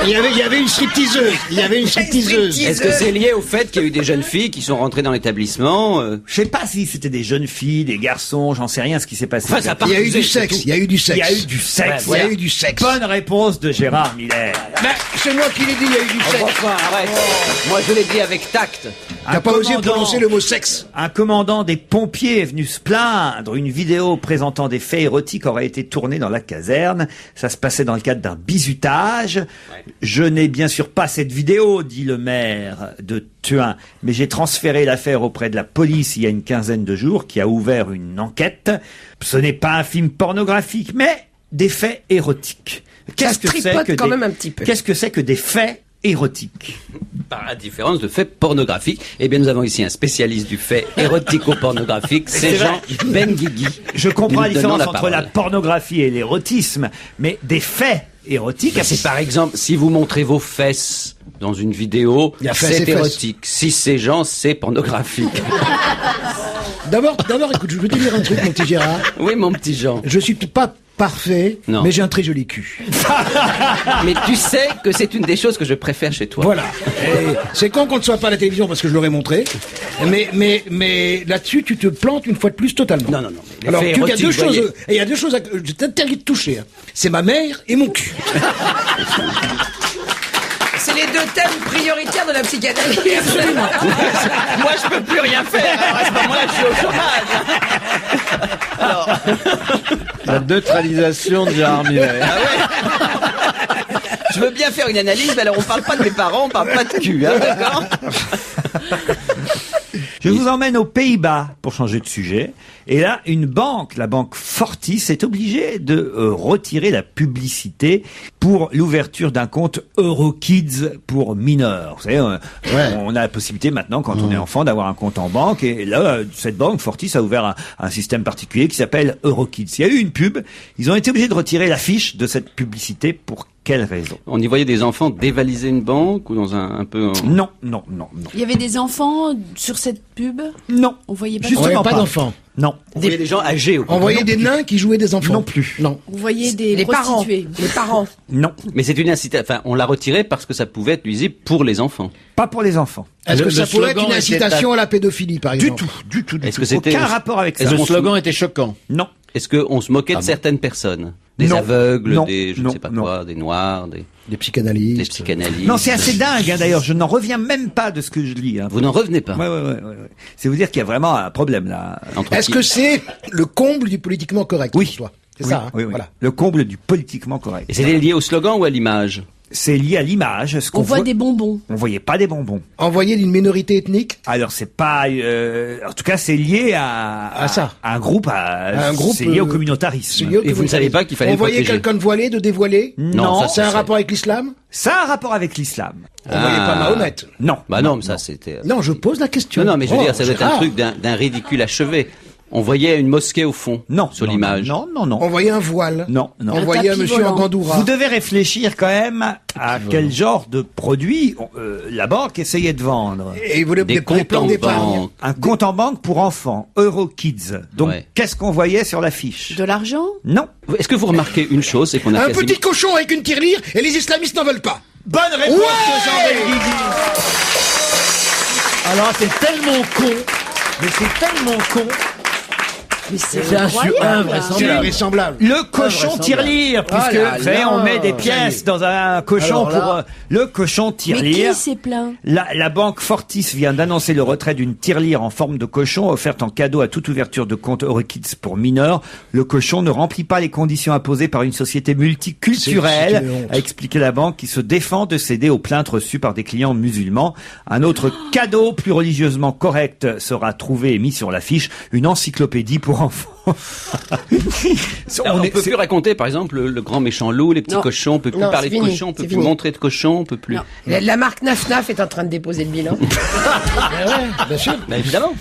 Il y avait une stripteaseuse. Il y avait une stripteaseuse. Est-ce que c'est lié au fait qu'il y a eu des jeunes filles qui sont rentrées dans l'établissement Je sais pas si c'était des jeunes filles, des garçons, j'en sais rien ce qui s'est passé. Enfin, ça part Il y a eu couser, du c'est sexe. tout. Il y a eu du Il sexe. y a eu du sexe. Il y a eu du sexe. Bonne réponse de Gérard Miller. Ben, c'est moi qui l'ai dit, il y a eu du sexe. Enfin, arrête. Moi, je l'ai dit avec tact. T'as pas osé prononcer le mot sexe. Un commandant des pompiers est venu se plaindre. Une vidéo présentant des faits érotiques aurait été tournée dans la caserne. Ça se passait dans le cadre d'un bizutage. Je n'ai bien sûr pas cette vidéo, dit le maire de Thuin, mais j'ai transféré l'affaire auprès de la police il y a une quinzaine de jours, qui a ouvert une enquête. Ce n'est pas un film pornographique, mais des faits érotiques. Ça tripote quand même un petit peu. Qu'est-ce que c'est que des faits érotiques? Par la différence de faits pornographiques, eh bien, nous avons ici un spécialiste du fait érotico-pornographique, c'est Jean Benguigui. Je comprends la Nous lui donnons différence entre la parole. pornographie et l'érotisme, mais des faits érotique. C'est par exemple, si vous montrez vos fesses dans une vidéo, Il y a fesses c'est et fesses. érotique. Si c'est gens, c'est pornographique. D'abord, écoute, je veux te dire un truc, mon petit Gérard. Oui, mon petit Jean. Je suis pas parfait, Non. mais j'ai un très joli cul. Mais tu sais que c'est une des choses que je préfère chez toi. Voilà. Et c'est con qu'on ne soit pas à la télévision parce que je l'aurais montré. Mais là-dessus, tu te plantes une fois de plus totalement. Non. mais Alors, l'effet il y a érotique, deux vous voyez. choses. Et il y a deux choses. Je t'interdis de toucher. Hein. C'est ma mère et mon cul. C'est les deux thèmes prioritaires de la psychanalyse. Moi, je peux plus rien faire. Alors, à ce moment-là, je suis au chômage. La neutralisation de Gérard Miller. Je veux bien faire une analyse, mais alors on parle pas de mes parents, on parle pas de cul, hein, d'accord? Je vous emmène aux Pays-Bas pour changer de sujet. Et là, une banque, la banque Fortis, est obligée de retirer la publicité pour l'ouverture d'un compte Eurokids pour mineurs. Vous savez, on a la possibilité maintenant, quand on est enfant, d'avoir un compte en banque. Et là, cette banque Fortis a ouvert un système particulier qui s'appelle Eurokids. Il y a eu une pub. Ils ont été obligés de retirer l'affiche de cette publicité. Pour quelle raison? On y voyait des enfants dévaliser une banque ou dans un peu... Non. Il y avait des enfants sur cette pub. Non. On voyait pas. On voyait Justement pas pas. d'enfants. Non. On voyait des gens âgés au On voyait des nains qui jouaient des enfants. Non plus. Non. Vous voyez des Les parents. prostituées. Les parents. Non. Mais c'est une incitation. Enfin, on l'a retiré parce que ça pouvait être utilisé pour les enfants. Pas pour les enfants. Est-ce que Le ça pourrait être slogan une incitation à la pédophilie, par exemple? Du tout. Est-ce que c'était Aucun rapport avec ça. Est-ce Le qu'on slogan était choquant. Non. Est-ce qu'on se moquait de certaines personnes? Des Non. aveugles, Non. des je ne sais pas Non. quoi, des noirs, des Des psychanalystes. psychanalystes. Non, c'est assez dingue, hein, d'ailleurs. Je n'en reviens même pas de ce que je lis. Hein. Vous n'en revenez pas. Ouais. C'est vous dire qu'il y a vraiment un problème là. Entre Est-ce qui- que c'est le comble du politiquement correct Oui. pour toi? C'est Oui, ça, hein? oui. Voilà. Le comble du politiquement correct. Et c'était lié au slogan ou à l'image? C'est lié à l'image. Ce qu'on On voit des bonbons. On voyait pas des bonbons. Envoyé d'une minorité ethnique? Alors c'est pas. En tout cas, c'est lié à ça. à un groupe. À un groupe, C'est lié au communautarisme. C'est lié au Et vous ne savez pas qu'il fallait On voyait protéger. quelqu'un de voilé, de dévoilé? Non, ça, C'est un c'est- rapport avec l'islam? Ça a un rapport avec l'islam. On voyait pas Mahomet? Non. Bah non, mais ça c'était... Non, je pose la question. Non, mais je veux Oh, dire, ça doit être un Gérard. truc d'un ridicule achevé. On voyait une mosquée au fond, Non. sur non, l'image. Non. On voyait un voile. Non. On voyait un tapis monsieur volant. en gandoura. Vous devez réfléchir quand même à quel genre de produit la banque essayait de vendre. Et vous voulez Des des plans comptes en d'épargne. banque. Un compte en banque pour enfants, Eurokids. Donc, Ouais. qu'est-ce qu'on voyait sur l'affiche? De l'argent. Non. Est-ce que vous remarquez une chose, c'est qu'on a Un quasiment... petit cochon avec une tirelire et les islamistes n'en veulent pas. Bonne réponse Ouais de Jean Benguigui. Alors c'est tellement con, mais c'est tellement con. Mais c'est C'est incroyable. C'est invraisemblable. invraisemblable. Le cochon Invraisemblable. tirelire, puisque Ah là vous savez, là. on met des pièces dans un cochon Alors là. pour le cochon Mais tirelire. qui s'est plaint? La banque Fortis vient d'annoncer le retrait d'une tirelire en forme de cochon offerte en cadeau à toute ouverture de compte Eurokids pour mineurs. Le cochon ne remplit pas les conditions imposées par une société C'est multiculturelle, une honte. a expliqué la banque qui se défend de céder aux plaintes reçues par des clients musulmans. Un autre cadeau plus religieusement correct sera trouvé et mis sur l'affiche, une encyclopédie pour enfants. On ne peut plus raconter, par exemple, le grand méchant loup, les petits Non. cochons, on peut plus Non, parler de c'est fini, cochons, on peut c'est plus fini. montrer de cochons, on peut plus... Non. La marque Naf Naf est en train de déposer le bilan. Bien sûr. Bah, évidemment.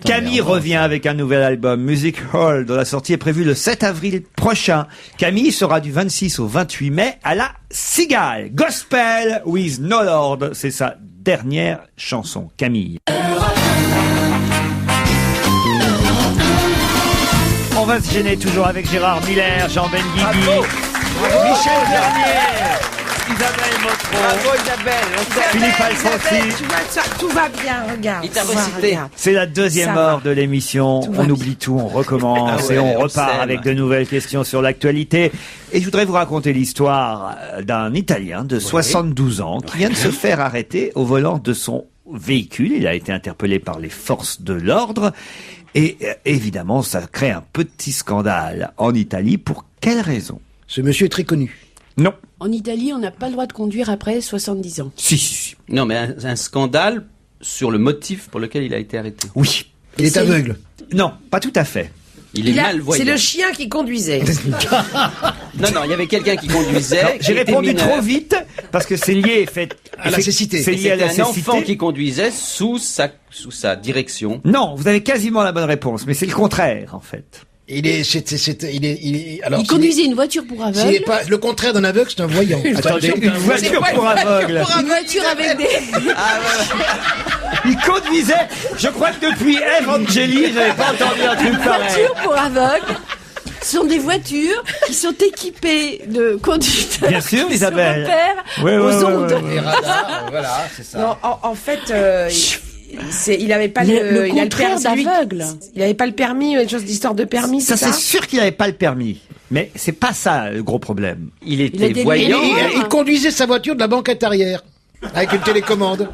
Camille revient avec un nouvel album, Music Hall, dont la sortie est prévue le 7 avril prochain. Camille sera du 26 au 28 mai à la Cigale. Gospel with No Lord, c'est sa dernière chanson. Camille. On va se gêner toujours avec Gérard Miller, Jean Benguigui, Michel Bernier, Isabelle Motro, Isabelle. Philippe Alfonsi. Tu vois, ça, tout va bien, regarde. Il t'a Tout va, recité. regarde. C'est la deuxième Ça heure va. de l'émission. Tout va On bien. oublie tout, on recommence Ah ouais, et on on repart s'aime. avec de nouvelles questions sur l'actualité. Et je voudrais vous raconter l'histoire d'un Italien de 72 ans qui vient de se faire arrêter au volant de son véhicule. Il a été interpellé par les forces de l'ordre. Et évidemment, ça crée un petit scandale en Italie. Pour quelle raison? Ce monsieur est très connu. Non. En Italie, on n'a pas le droit de conduire après 70 ans. Si. Non, mais un scandale sur le motif pour lequel il a été arrêté. Oui. Il est C'est- aveugle. Non, pas tout à fait. Il est malvoyant. C'est le chien qui conduisait. Non, il y avait quelqu'un qui conduisait. J'ai qui était répondu mineur. trop vite parce que c'est lié À la cécité. C'est lié à la C'était un cécité. enfant qui conduisait sous sa direction. Non, vous avez quasiment la bonne réponse, mais c'est le contraire en fait. Alors, Il conduisait une voiture pour s'il est aveugle. pas, le contraire d'un aveugle, c'est un voyant. Attendez, une voiture pour aveugle. Une voiture avec des... Il conduisait. Je crois que depuis Evangélie, j'avais pas entendu un truc pareil. voitures pour aveugles. Ce sont des voitures qui sont équipées de conducteurs. Bien sûr, qui Isabelle. se repèrent Ouais, aux ouais, ondes. ouais, ouais. Les radars, voilà, c'est ça. Non, en fait, il avait pas Le il a contraire permis, lui, d'aveugle. Il avait pas le permis, une chose d'histoire de permis, Ça, c'est c'est ça sûr qu'il n'avait pas le permis. Mais c'est pas ça le gros problème. Il Il a était des voyant. lunettes. Il conduisait sa voiture de la banquette arrière. Avec une télécommande.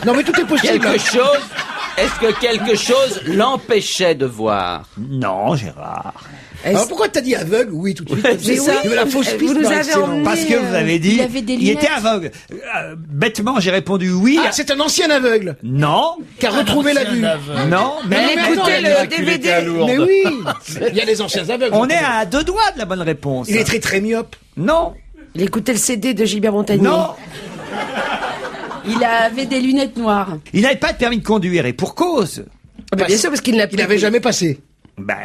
Non, mais tout est possible. Est-ce que quelque chose l'empêchait de voir? Non, Gérard. Alors pourquoi t'as dit aveugle? Oui, tout de suite. Mais oui, Mais la fausse piste vous nous par avez excellence. emmené- Parce que vous avez dit, il avait des il était lunettes. aveugle. Bêtement, j'ai répondu oui. Ah, c'est un ancien aveugle Non, qui a retrouvé la vue. non, mais Il écoutait le DVD. Mais oui, il y a des anciens aveugles. on est à 2 doigts de la bonne réponse. Il est très très myope. Non, Il écoutait le CD de Gilbert Montagnier. non, Il avait des lunettes noires. il n'avait pas de permis de conduire et pour cause. Ah bah, bien sûr, parce qu'il n'a Il n'avait jamais passé. Ben,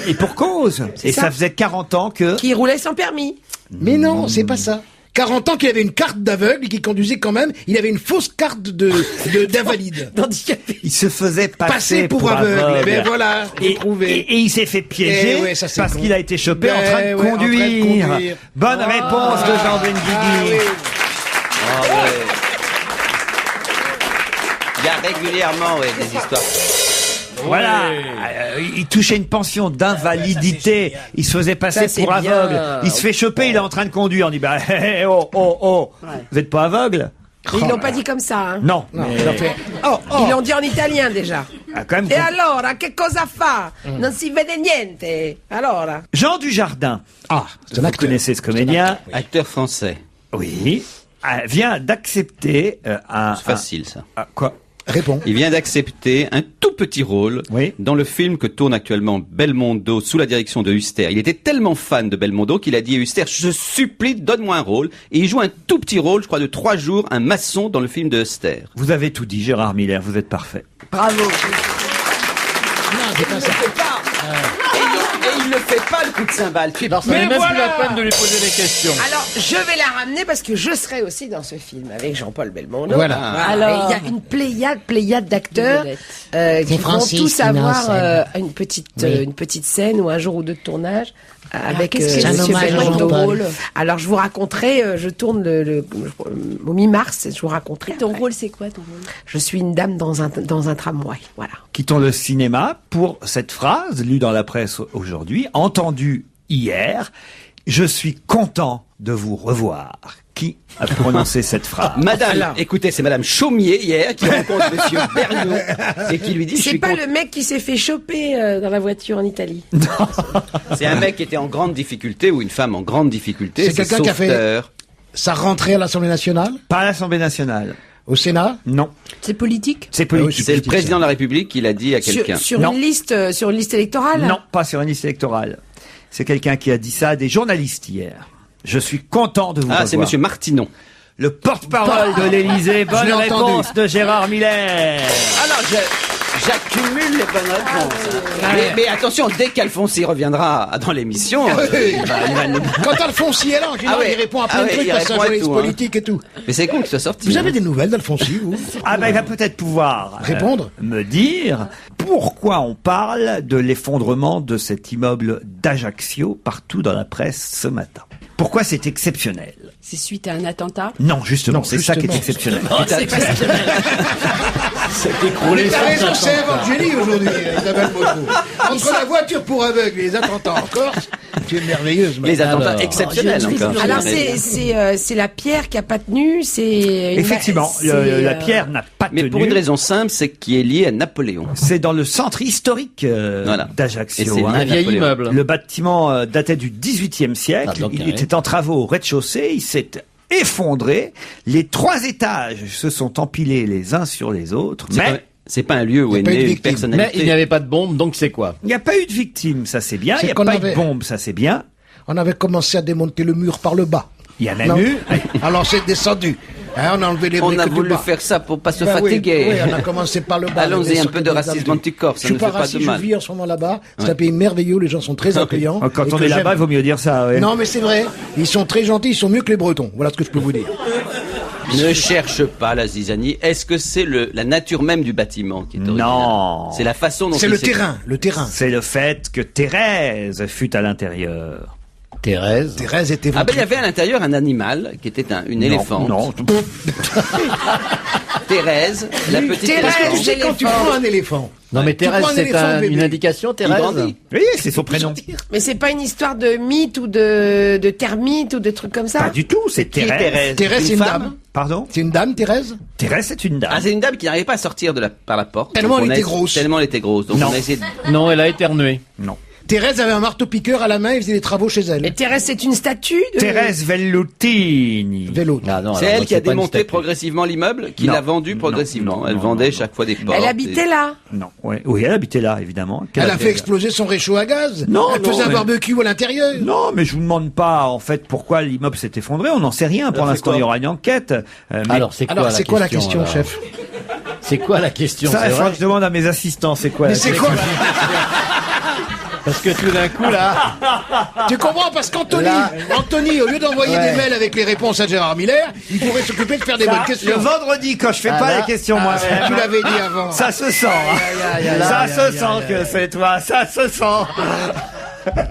et pour cause. Et ça faisait 40 ans que... Qui roulait sans permis. Mais non, c'est pas ça. 40 ans qu'il avait une carte d'aveugle et qu'il conduisait quand même. Il avait une fausse carte d'invalide. Handicapé. Il se faisait passer pour aveugle. Ben voilà, Et, trouvé. et il s'est fait piéger Eh ouais, ça, c'est parce con. qu'il a été chopé en Ben train de ouais, en train de conduire. conduire. Bonne réponse de Jean Benguigui. Il y a régulièrement des histoires. Voilà, il touchait une pension d'invalidité. Il se faisait passer Ça, c'est pour bien. aveugle. Il se fait choper, il est en train de conduire. On dit bah oh, vous êtes pas aveugle? Mais ils l'ont pas dit comme ça, hein. Non. Non, il a fait. Oh, Ils l'ont dit en italien déjà. Ah, quand même. E allora, che cosa fa? Non si vede niente. Allora. Jean Dujardin. Ah, c'est un Vous acteur. connaissez ce comédien? Acteur français. Oui. Vient d'accepter C'est facile, ça. quoi? Réponds. Il vient d'accepter un tout petit rôle Oui. dans le film que tourne actuellement Belmondo sous la direction de Huster. Il était tellement fan de Belmondo qu'il a dit à Huster, je supplie, donne-moi un rôle. Et il joue un tout petit rôle, je crois, de 3 jours, un maçon dans le film de Huster. Vous avez tout dit, Gérard Miller. Vous êtes parfait. Bravo. Non, c'est pas ça. Et il ne fait pas le coup de cymbale. Alors, ça n'est même plus la peine de lui poser des questions. Alors, je vais la ramener parce que je serai aussi dans ce film avec Jean-Paul Belmondo. Voilà. Alors, il y a une pléiade d'acteurs qui vont Francis tous avoir Innocent. une petite scène ou un jour ou deux de tournage avec qu'est-ce que c'est Monsieur un hommage à Belmondo. Jean-Paul. Alors, je vous raconterai, je tourne au mi-mars, je vous raconterai. Ton rôle, c'est quoi ton rôle? Je suis une dame dans un tramway, voilà. Quittons le cinéma pour cette phrase lue dans la presse aujourd'hui, entendue hier. Je suis content de vous revoir. Qui a prononcé cette phrase? Madame, Alors. écoutez, c'est Madame Chaumier hier qui rencontre Monsieur Berniaud et qui lui dit, je C'est suis pas content. le mec qui s'est fait choper dans la voiture en Italie. C'est un mec qui était en grande difficulté ou une femme en grande difficulté. C'est quelqu'un qui a fait- sauveteur. Sa rentrée à l'Assemblée nationale, Pas à l'Assemblée nationale. au Sénat. Non. C'est politique? C'est Ah oui, politique. C'est le politique, président ça. de la République qui l'a dit à quelqu'un. Sur Non. une liste électorale. Non, pas sur une liste électorale. C'est quelqu'un qui a dit ça à des journalistes hier. Je suis content de vous Ah, revoir. c'est Monsieur Martinon. Le porte-parole de l'Élysée. Bonne l'ai entendu. réponse de Gérard Miller. Alors, j'accumule les bonnes réponses. Mais attention, dès qu'Alfonsi reviendra dans l'émission, il va nous- Quand Alfonsi est là, en général, Ah ouais. il répond à plein Ah de ouais, trucs il parce que c'est un répond à journaliste tout, hein. politique et tout. Mais c'est con qu'il soit sorti. Vous hein. avez des nouvelles d'Alfonsi, vous? Ah ben, il va peut-être pouvoir Répondre. me dire pourquoi on parle de l'effondrement de cet immeuble d'Ajaccio partout dans la presse ce matin. Pourquoi c'est exceptionnel? C'est suite à un attentat? Non, justement, Non, c'est ça qui est justement. exceptionnel. C'est écroulé Mais t'as raison, 150 c'est Evangélie aujourd'hui, Isabelle Moreau. Entre la voiture pour aveugle et les attentats en Corse, tu es merveilleuse. Les madame. attentats Alors, exceptionnels encore. Alors c'est la pierre qui a pas tenu, c'est une- Effectivement, c'est, la pierre n'a pas Mais tenu. pour une raison simple, c'est qu'il est lié à Napoléon. C'est dans le centre historique Voilà. Et d'Ajaccio. c'est hein. Un vieil Napoléon. immeuble. Le bâtiment datait du XVIIIe siècle. Ah, donc, il oui. était en travaux au rez-de-chaussée. Il s'est effondré. Les 3 étages se sont empilés les uns sur les autres. Mais C'est pas un lieu où Il y a est pas eu de née une victime. Mais personnalité. il n'y avait pas de bombe, donc c'est quoi? il n'y a pas eu de victime, ça c'est bien. Il C'est n'y a qu'on pas eu avait- de bombe, ça c'est bien. On avait commencé à démonter le mur par le bas. Il y a même Non. eu. Alors c'est descendu. Hein, on a enlevé les On briques a du voulu bas. faire ça pour pas se Bah oui, fatiguer. oui, on a commencé par le bas. Allons-y, Les un peu de sorties racisme des anticorps, ça Je ne suis fait pas pas de raciste, mal. je vis en ce moment là-bas. C'est Ouais. un pays merveilleux, les gens sont très accueillants. Quand et on que est là-bas, j'aime. il vaut mieux dire ça. Ouais. Non, mais c'est vrai. Ils sont très gentils, ils sont mieux que les Bretons. Voilà ce que je peux vous dire. Ne cherche pas la zizanie. Est-ce que c'est la nature même du bâtiment qui est originale? Non. C'est la façon dont C'est il le s'est- terrain, le terrain. C'est le fait que Thérèse fut à l'intérieur. Thérèse. Thérèse était Ah ben il y avait à l'intérieur un animal qui était une éléphante. Non. Thérèse, la petite Thérèse, Tu éléphante. sais, quand tu prends un éléphant. Non mais Tu Thérèse, prends un c'est éléphant bébé. une indication, Il Thérèse. grandit. Oui, c'est son prénom. Mais c'est pas une histoire de mythe ou de termites ou de trucs comme ça? Pas du tout, c'est Qui est Thérèse. Thérèse Thérèse, c'est une femme dame. Pardon C'est une dame, Thérèse? Thérèse, c'est une dame. Ah, c'est une dame qui n'arrivait pas à sortir par la porte. Tellement Donc, elle on a était essayé- grosse. Tellement elle était grosse. Donc Non. on a essayé de... Non, elle a éternué. Non. Thérèse avait un marteau-piqueur à la main et faisait des travaux chez elle. Et Thérèse, c'est une statue de... Thérèse Vellutini. Vélo. Ah, non, C'est alors, elle non, qui a c'est pas une démonté statue. progressivement l'immeuble, qui Non. l'a vendu Non, progressivement. non, Elle non, vendait non, chaque fois des portes. Elle habitait là. Non. Ouais. Oui, elle habitait là, évidemment. Quelle Elle a habitait fait là. exploser son réchaud à gaz. Non, Elle non, faisait un mais- barbecue à l'intérieur. Non, mais je vous demande pas, en fait, pourquoi l'immeuble s'est effondré. On n'en sait rien. Pour Alors, c'est l'instant, quoi il y aura une enquête. Mais Alors c'est quoi, Alors, c'est quoi la question, alors chef? C'est quoi la question? ça, c'est il faudra vrai que je demande à mes assistants, c'est quoi Mais la c'est question. quoi? Parce que tout d'un coup là, Tu comprends? Parce qu'Anthony, Là- Anthony, au lieu d'envoyer Ouais. des mails avec les réponses à Gérard Miller, il pourrait s'occuper de faire des Ça, bonnes le questions. vendredi, quand je fais Ah, pas là- les questions Tu moi-même, l'avais dit avant. ça se sent. hein. Ça se sent que c'est toi. Ça se sent.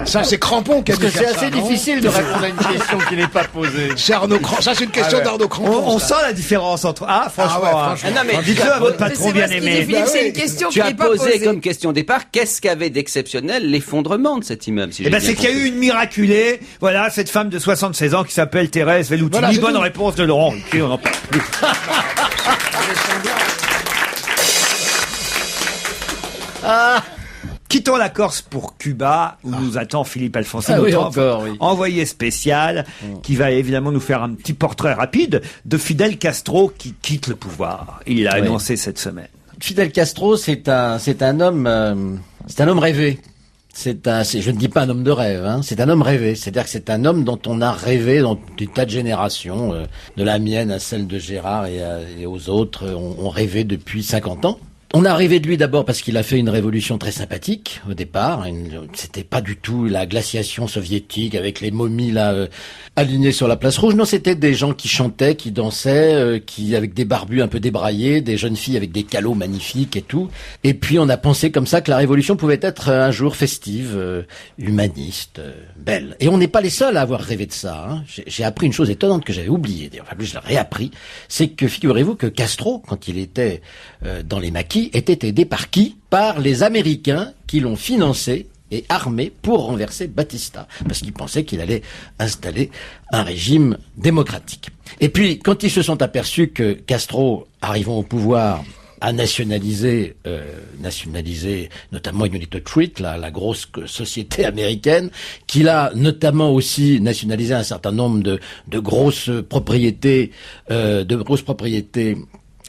Ça, c'est Crampon qui a parce que dû c'est faire ça, assez non? difficile de répondre à une question qui n'est pas posée. C'est Arnaud Crampon. Ça, c'est une question d'Arnaud Crampon. On ça. sent la différence entre. Ah, franchement. Ah ouais, hein. franchement. Ah non, mais Dites-le à votre Mais patron c'est bien parce qu'il dit, aimé. Philippe, Bah c'est oui. une question Tu qui as n'est pas posé posée. comme question départ, qu'est-ce qu'avait d'exceptionnel l'effondrement de cet immeuble, si Eh j'ai ben, bien c'est qu'il y a compris. eu une miraculée. Voilà, cette femme de 76 ans qui s'appelle Thérèse Vellutini. Voilà, c'est Bonne tout. réponse de Laurent Ruquier, on en parle plus. Quittons la Corse pour Cuba, où nous attend Philippe Alfonsi, Ah oui, notre encore, oui. envoyé spécial, qui va évidemment nous faire un petit portrait rapide de Fidel Castro qui quitte le pouvoir. Il l'a Oui. annoncé cette semaine. Fidel Castro, c'est un homme rêvé. Je ne dis pas un homme de rêve, hein, c'est un homme rêvé. C'est-à-dire que c'est un homme dont on a rêvé dans des tas de générations, de la mienne à celle de Gérard et aux autres, on rêvait depuis 50 ans. On a rêvé de lui d'abord parce qu'il a fait une révolution très sympathique au départ. C'était pas du tout la glaciation soviétique avec les momies là alignées sur la place rouge. Non, c'était des gens qui chantaient, qui dansaient, qui avec des barbus un peu débraillés, des jeunes filles avec des calots magnifiques et tout. Et puis on a pensé comme ça que la révolution pouvait être un jour festive, humaniste, belle. Et on n'est pas les seuls à avoir rêvé de ça. Hein. J'ai appris une chose étonnante que j'avais oubliée. Enfin, plus je l'ai réappris, c'est que figurez-vous que Castro, quand il était dans les maquis, était aidé par qui? Par les Américains qui l'ont financé et armé pour renverser Batista, parce qu'ils pensaient qu'il allait installer un régime démocratique. Et puis, quand ils se sont aperçus que Castro, arrivant au pouvoir, a nationalisé notamment United Fruit, la grosse société américaine, qu'il a notamment aussi nationalisé un certain nombre de grosses propriétés,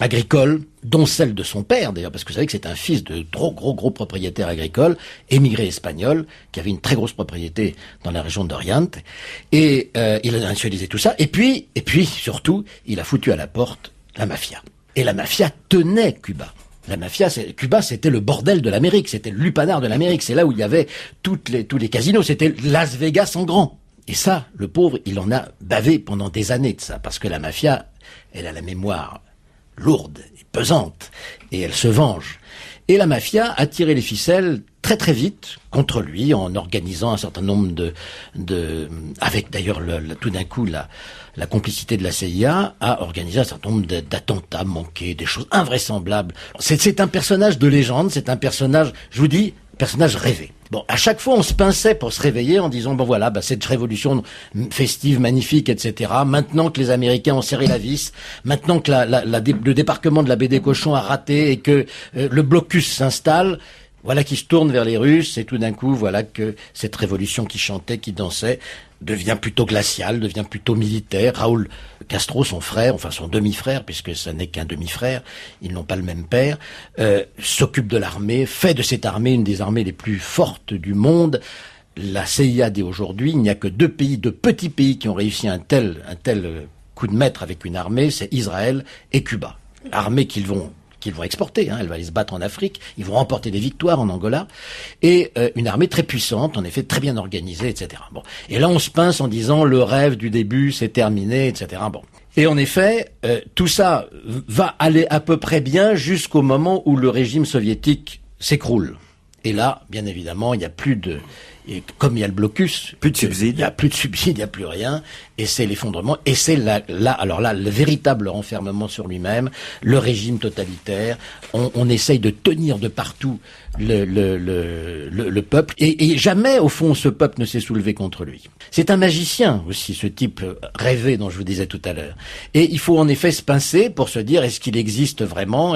agricoles, dont celle de son père d'ailleurs, parce que vous savez que c'est un fils de gros propriétaire agricole, émigré espagnol, qui avait une très grosse propriété dans la région d'Oriente, et il a nationalisé tout ça, et puis surtout, il a foutu à la porte la mafia. Et la mafia tenait Cuba. La mafia, Cuba, c'était le bordel de l'Amérique, c'était le lupanar de l'Amérique, c'est là où il y avait tous les casinos, c'était Las Vegas en grand. Et ça, le pauvre, il en a bavé pendant des années de ça, parce que la mafia, elle a la mémoire lourde et pesante, et elle se venge. Et la mafia a tiré les ficelles très vite contre lui, en organisant un certain nombre avec d'ailleurs tout d'un coup la complicité de la CIA, a organisé un certain nombre d'attentats manqués, des choses invraisemblables. C'est un personnage de légende, c'est un personnage, je vous dis, personnage rêvé. Bon, à chaque fois, on se pinçait pour se réveiller en disant, bon voilà, cette révolution festive, magnifique, etc. Maintenant que les Américains ont serré la vis, maintenant que le débarquement de la baie des Cochons a raté et que le blocus s'installe, voilà qui se tourne vers les Russes, et tout d'un coup, voilà que cette révolution qui chantait, qui dansait, devient plutôt glaciale, devient plutôt militaire. Raúl Castro, son frère, enfin son demi-frère, puisque ça n'est qu'un demi-frère, ils n'ont pas le même père, s'occupe de l'armée, fait de cette armée une des armées les plus fortes du monde. La CIA dit aujourd'hui, il n'y a que deux petits pays qui ont réussi un tel coup de maître avec une armée, c'est Israël et Cuba. Armée qu'ils vont exporter, elle va aller se battre en Afrique, ils vont remporter des victoires en Angola, et une armée très puissante, en effet très bien organisée, etc. Bon, et là on se pince en disant le rêve du début c'est terminé, etc. Bon, et en effet tout ça va aller à peu près bien jusqu'au moment où le régime soviétique s'écroule. Et là, bien évidemment, il n'y a plus de... Et comme il y a le blocus, plus de subsides. Il n'y a plus de subsides, il n'y a plus rien, et c'est l'effondrement, et c'est alors là, le véritable renfermement sur lui-même, le régime totalitaire. On essaye de tenir de partout le peuple, et jamais, au fond, ce peuple ne s'est soulevé contre lui. C'est un magicien aussi, ce type rêvé dont je vous disais tout à l'heure. Et il faut en effet se pincer pour se dire, est-ce qu'il existe vraiment?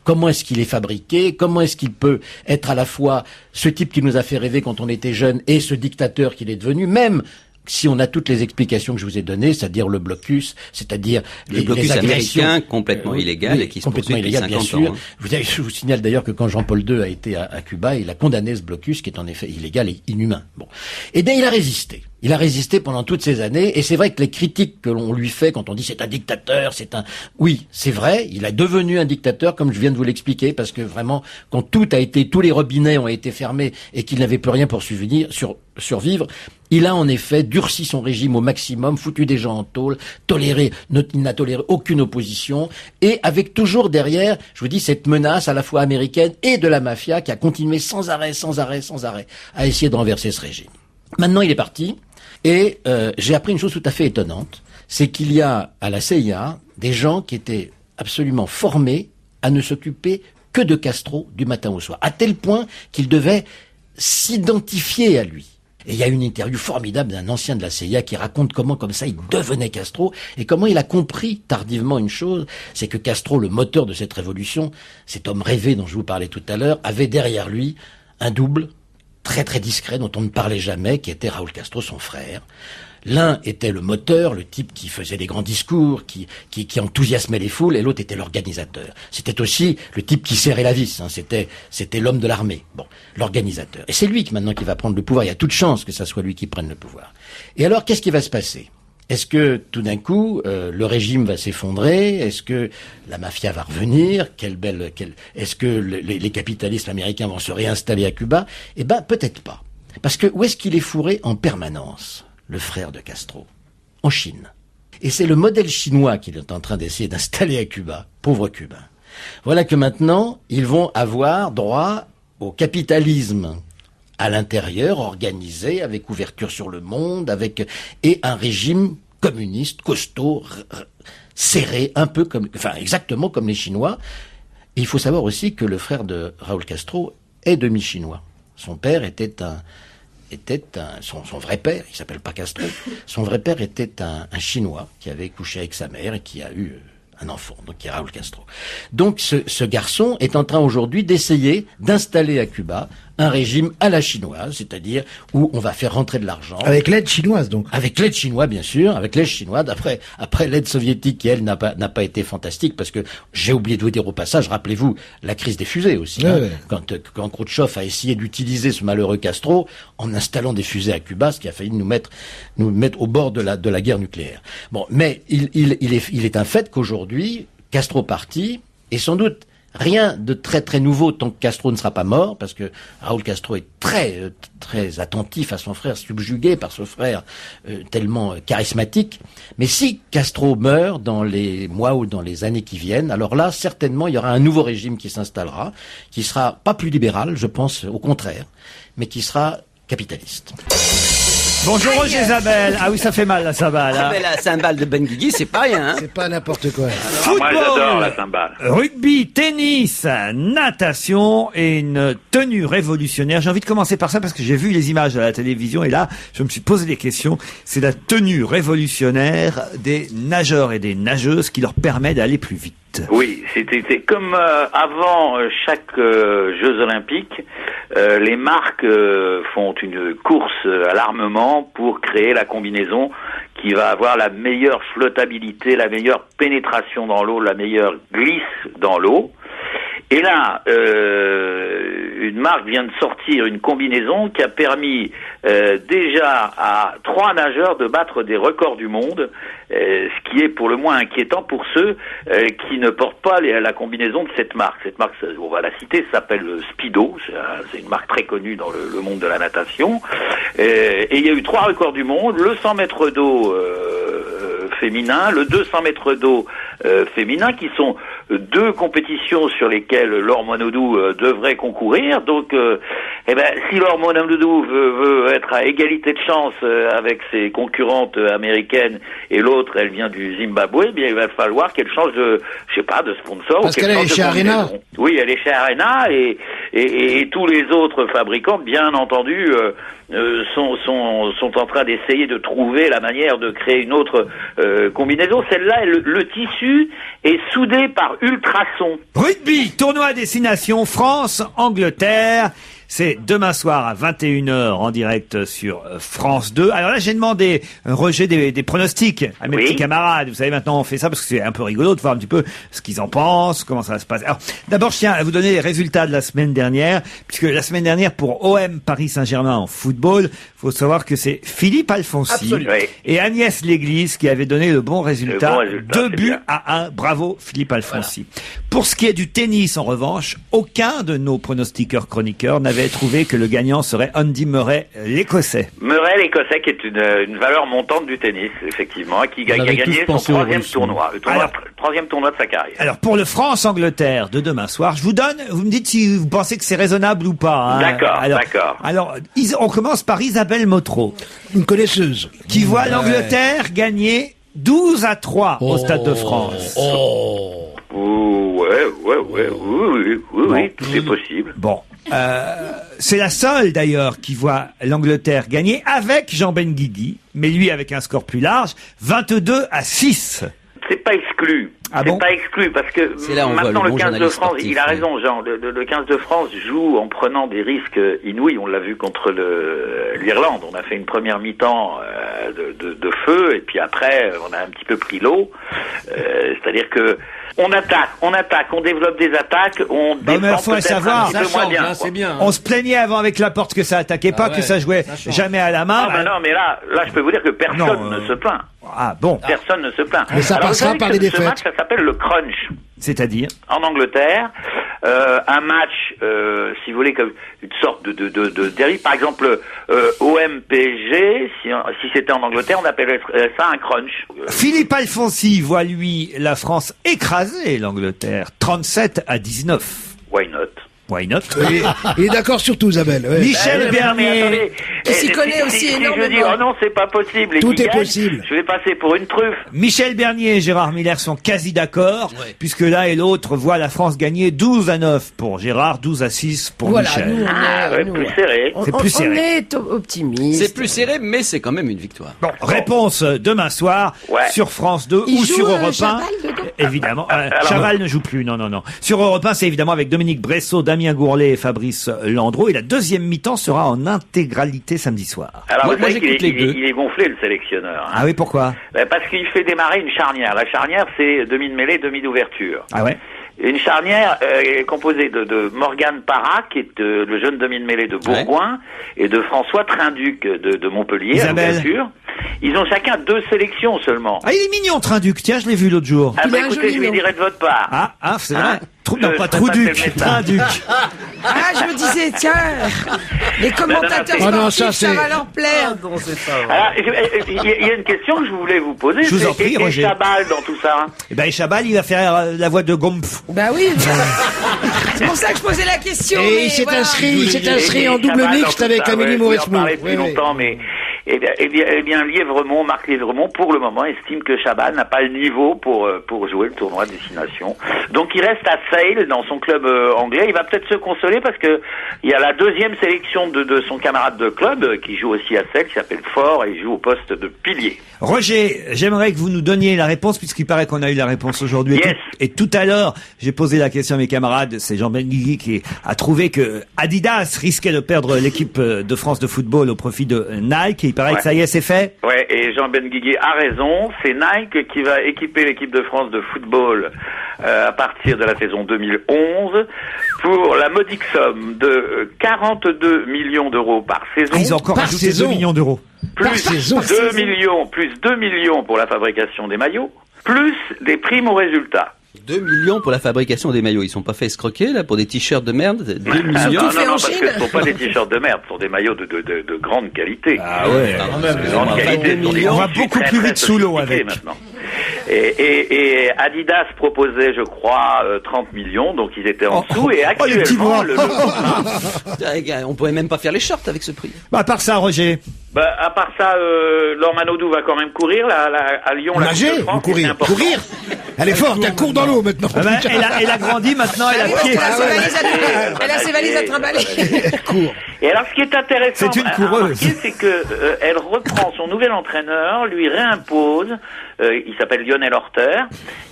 Comment est-ce qu'il est fabriqué? Comment est-ce qu'il peut être à la fois ce type qui nous a fait rêver quand on était jeune et ce dictateur qu'il est devenu, même si on a toutes les explications que je vous ai données, c'est-à-dire le blocus, c'est-à-dire les blocus américains complètement illégal et qui se complètement illégal, bien sûr. Je vous signale d'ailleurs que quand Jean-Paul II a été à Cuba, il a condamné ce blocus qui est en effet illégal et inhumain. Bon, eh bien, il a résisté. Il a résisté pendant toutes ces années, et c'est vrai que les critiques que l'on lui fait quand on dit c'est un dictateur, oui, c'est vrai, il est devenu un dictateur, comme je viens de vous l'expliquer, parce que vraiment, quand tous les robinets ont été fermés et qu'il n'avait plus rien pour survivre, il a en effet durci son régime au maximum, foutu des gens en tôle, il n'a toléré aucune opposition, et avec toujours derrière, je vous dis, cette menace à la fois américaine et de la mafia qui a continué sans arrêt à essayer de renverser ce régime. Maintenant, il est parti. Et j'ai appris une chose tout à fait étonnante, c'est qu'il y a à la CIA des gens qui étaient absolument formés à ne s'occuper que de Castro du matin au soir, à tel point qu'ils devaient s'identifier à lui. Et il y a une interview formidable d'un ancien de la CIA qui raconte comment, comme ça, il devenait Castro, et comment il a compris tardivement une chose, c'est que Castro, le moteur de cette révolution, cet homme rêvé dont je vous parlais tout à l'heure, avait derrière lui un double, très très discret, dont on ne parlait jamais, qui était Raúl Castro, son frère. L'un était le moteur, le type qui faisait des grands discours, qui enthousiasmait les foules, et l'autre était l'organisateur. C'était aussi le type qui serrait la vis, c'était l'homme de l'armée, l'organisateur. Et c'est lui qui maintenant qui va prendre le pouvoir, il y a toute chance que ça soit lui qui prenne le pouvoir. Et alors, qu'est-ce qui va se passer ? Est-ce que tout d'un coup le régime va s'effondrer? Est-ce que la mafia va revenir? Est-ce que les capitalistes américains vont se réinstaller à Cuba? Eh ben peut-être pas. Parce que où est-ce qu'il est fourré en permanence, le frère de Castro? En Chine. Et c'est le modèle chinois qu'il est en train d'essayer d'installer à Cuba. Pauvres Cubains. Voilà que maintenant ils vont avoir droit au capitalisme à l'intérieur, organisé, avec ouverture sur le monde, et un régime communiste, costaud, serré, exactement comme les Chinois. Et il faut savoir aussi que le frère de Raúl Castro est demi-chinois. Son père son vrai père, il s'appelle pas Castro, son vrai père était un Chinois qui avait couché avec sa mère et qui a eu un enfant, donc qui est Raúl Castro. Donc ce garçon est en train aujourd'hui d'essayer d'installer à Cuba un régime à la chinoise, c'est-à-dire où on va faire rentrer de l'argent. Avec l'aide chinoise, donc. Avec l'aide chinoise, bien sûr, avec l'aide chinoise. Après l'aide soviétique qui, elle, n'a pas été fantastique, parce que j'ai oublié de vous dire au passage, rappelez-vous, la crise des fusées aussi. Ouais. Quand Khrouchtchev a essayé d'utiliser ce malheureux Castro en installant des fusées à Cuba, ce qui a failli nous mettre au bord de la guerre nucléaire. Bon, mais il est un fait qu'aujourd'hui, Castro parti, et sans doute rien de très très nouveau tant que Castro ne sera pas mort, parce que Raúl Castro est très très attentif à son frère, subjugué par ce frère tellement charismatique. Mais si Castro meurt dans les mois ou dans les années qui viennent, alors là certainement il y aura un nouveau régime qui s'installera, qui sera pas plus libéral, je pense au contraire, mais qui sera capitaliste. Bonjour Roger Isabelle. Ah oui, ça fait mal la cymbale. Ah, mais la cymbale de Ben Guigui, c'est pas rien. Hein. C'est pas n'importe quoi. Moi, j'adore la cymbale. Rugby, tennis, natation et une tenue révolutionnaire. J'ai envie de commencer par ça parce que j'ai vu les images à la télévision et là, je me suis posé des questions. C'est la tenue révolutionnaire des nageurs et des nageuses qui leur permet d'aller plus vite. Oui, c'était comme avant chaque Jeux Olympiques, les marques font une course à l'armement pour créer la combinaison qui va avoir la meilleure flottabilité, la meilleure pénétration dans l'eau, la meilleure glisse dans l'eau. Et là, une marque vient de sortir une combinaison qui a permis déjà à 3 nageurs de battre des records du monde, ce qui est pour le moins inquiétant pour ceux qui ne portent pas la combinaison de cette marque. Cette marque, on va la citer, s'appelle Speedo, c'est une marque très connue dans le monde de la natation, et il y a eu 3 records du monde, le 100 mètres d'eau féminin, le 200 mètres d'eau féminin, qui sont 2 compétitions sur lesquelles Laure Monodou devrait concourir. Donc, si Laure Monodou veut être à égalité de chance avec ses concurrentes américaines et l'autre, elle vient du Zimbabwe, eh bien il va falloir qu'elle change de sponsor. Parce qu'elle est chez Arena. Oui, elle est chez Arena et tous les autres fabricants, bien entendu, sont en train d'essayer de trouver la manière de créer une autre combinaison. Celle-là, le tissu est soudé par Ultrason. Rugby, tournoi à destination France-Angleterre. C'est demain soir à 21h en direct sur France 2. Alors là, j'ai demandé, Roger, des pronostics à mes petits camarades. Vous savez, maintenant, on fait ça parce que c'est un peu rigolo de voir un petit peu ce qu'ils en pensent, comment ça se passe. Alors, d'abord, je tiens à vous donner les résultats de la semaine dernière, puisque la semaine dernière, pour OM Paris Saint-Germain en football, faut savoir que c'est Philippe Alfonsi et Agnès Léglise qui avaient donné le bon résultat. 2 buts à 1. Bravo, Philippe Alfonsi. Voilà. Pour ce qui est du tennis, en revanche, aucun de nos pronostiqueurs chroniqueurs n'avait trouvé que le gagnant serait Andy Murray, l'Écossais. Murray, l'Écossais, qui est une valeur montante du tennis, effectivement, qui a gagné son 3e tournoi, le 3e tournoi de sa carrière. Alors, pour le France-Angleterre de demain soir, je vous donne, vous me dites si vous pensez que c'est raisonnable ou pas. Hein. D'accord. Alors, on commence par Isabelle Motro. Une connaisseuse. Qui voit l'Angleterre gagner 12-3 au Stade de France. Oui, tout est possible. Bon. C'est la seule d'ailleurs qui voit l'Angleterre gagner avec Jean Benguigui, mais lui avec un score plus large, 22-6. C'est pas exclu. C'est pas exclu parce que maintenant le 15 de France, il a raison Jean, le 15 de France joue en prenant des risques inouïs. On l'a vu contre l'Irlande. On a fait une première mi-temps de feu et puis après on a un petit peu pris l'eau. C'est-à-dire que on attaque, on développe des attaques, on défend peut-être un petit peu moins bien. C'est bien. On se plaignait avant avec Laporte que ça attaquait pas, que ça jouait jamais à la main. Non, mais là, je peux vous dire que personne ne se plaint. Ah bon. Personne ne se plaint. Mais ça passera par les défaites. Ce match, ça s'appelle le crunch. C'est-à-dire en Angleterre, un match, si vous voulez, comme une sorte de dérive. Par exemple, OM PSG, si c'était en Angleterre, on appellerait ça un crunch. Philippe Alfonsi voit, lui, la France écraser l'Angleterre, 37-19. Why not? Why not? Il est d'accord sur tout, Isabelle. Ouais. Michel Bernier. Qui s'y connaît aussi énormément. Je dis, oh non, c'est pas possible. Tout est possible. Je vais passer pour une truffe. Michel Bernier et Gérard Miller sont quasi d'accord, puisque l'un et l'autre voient la France gagner 12-9 pour Gérard, 12-6 pour Michel. Nous, plus serré. C'est plus serré. On est optimiste. C'est plus serré, mais c'est quand même une victoire. Bon, réponse demain soir sur France 2 ou sur Europe 1. Évidemment. Chaval ne joue plus, non. Sur Europe 1, c'est évidemment avec Dominique Bressot, Damien Gourlet et Fabrice Landreau. Et la deuxième mi-temps sera en intégralité samedi soir. Alors, moi, vous savez j'écoute les deux. il est gonflé, le sélectionneur. Hein. Ah oui, pourquoi? Parce qu'il fait démarrer une charnière. La charnière, c'est demi de mêlée, demi d'ouverture. Ah ouais. Une charnière composée de Morgane Parra, qui est le jeune demi de mêlée de Bourgoin, et de François Trinduc de Montpellier, Isabelle. à l'ouverture. Ils ont chacun 2 sélections seulement. Ah, il est mignon, Trinduc. Tiens, je l'ai vu l'autre jour. Ah, écoutez, je lui dirai de votre part. Ah, c'est vrai. Non, pas Trouduc, Trinduc. Ah, je me disais, tiens, les commentateurs sportifs, ça va leur plaire. Alors, il y a une question que je voulais vous poser. Je vous en prie, Roger. Et Chabal dans tout ça? Eh ben, Chabal, il va faire la voix de Gompf. Bah oui. C'est pour ça que je posais la question. Et il s'est inscrit en double mixte avec Amélie Mauresmo. On en parlait depuis longtemps, mais eh bien, Marc Lièvremont, pour le moment, estime que Chabal n'a pas le niveau pour jouer le tournoi de destination. Donc, il reste à Sale dans son club anglais. Il va peut-être se consoler parce que il y a la deuxième sélection de son camarade de club qui joue aussi à Sale, qui s'appelle Fort, et il joue au poste de pilier. Roger, j'aimerais que vous nous donniez la réponse, puisqu'il paraît qu'on a eu la réponse aujourd'hui. Yes. Et tout à l'heure, j'ai posé la question à mes camarades. C'est Jean Benguigui qui a trouvé que Adidas risquait de perdre l'équipe de France de football au profit de Nike. Et il paraît que ça y est, c'est fait. Ouais, et Jean Benguigui a raison. C'est Nike qui va équiper l'équipe de France de football à partir de la saison 2011 pour la modique somme de 42 millions d'euros par saison. Ils ont encore ajouté 2 millions d'euros. Plus 2 millions pour la fabrication des maillots, plus des primes aux résultats. 2 millions pour la fabrication des maillots. Ils sont pas fait escroquer, là, pour des t-shirts de merde? 2 millions? Non, parce que ce ne sont pas des t-shirts de merde, ce sont des maillots de grande qualité. Ah ouais, quand même. De grande qualité. On va beaucoup plus vite sous l'eau avec. Maintenant. Et Adidas proposait, je crois, 30 millions, donc ils étaient en dessous, et actuellement, on pourrait même pas faire les shorts avec ce prix. Bah, à part ça, Roger. Bah, à part ça, Laure Manodou va quand même courir, à Lyon. Nager ou courir? Courir? Elle est forte, elle court dans l'eau maintenant. Ah ben, elle a grandi, maintenant elle a pied. Elle a ses valises à trimballer. Elle court. Et alors, ce qui est intéressant, c'est une coureuse. C'est que elle reprend son nouvel entraîneur, lui réimpose, il s'appelle Lionel Horter,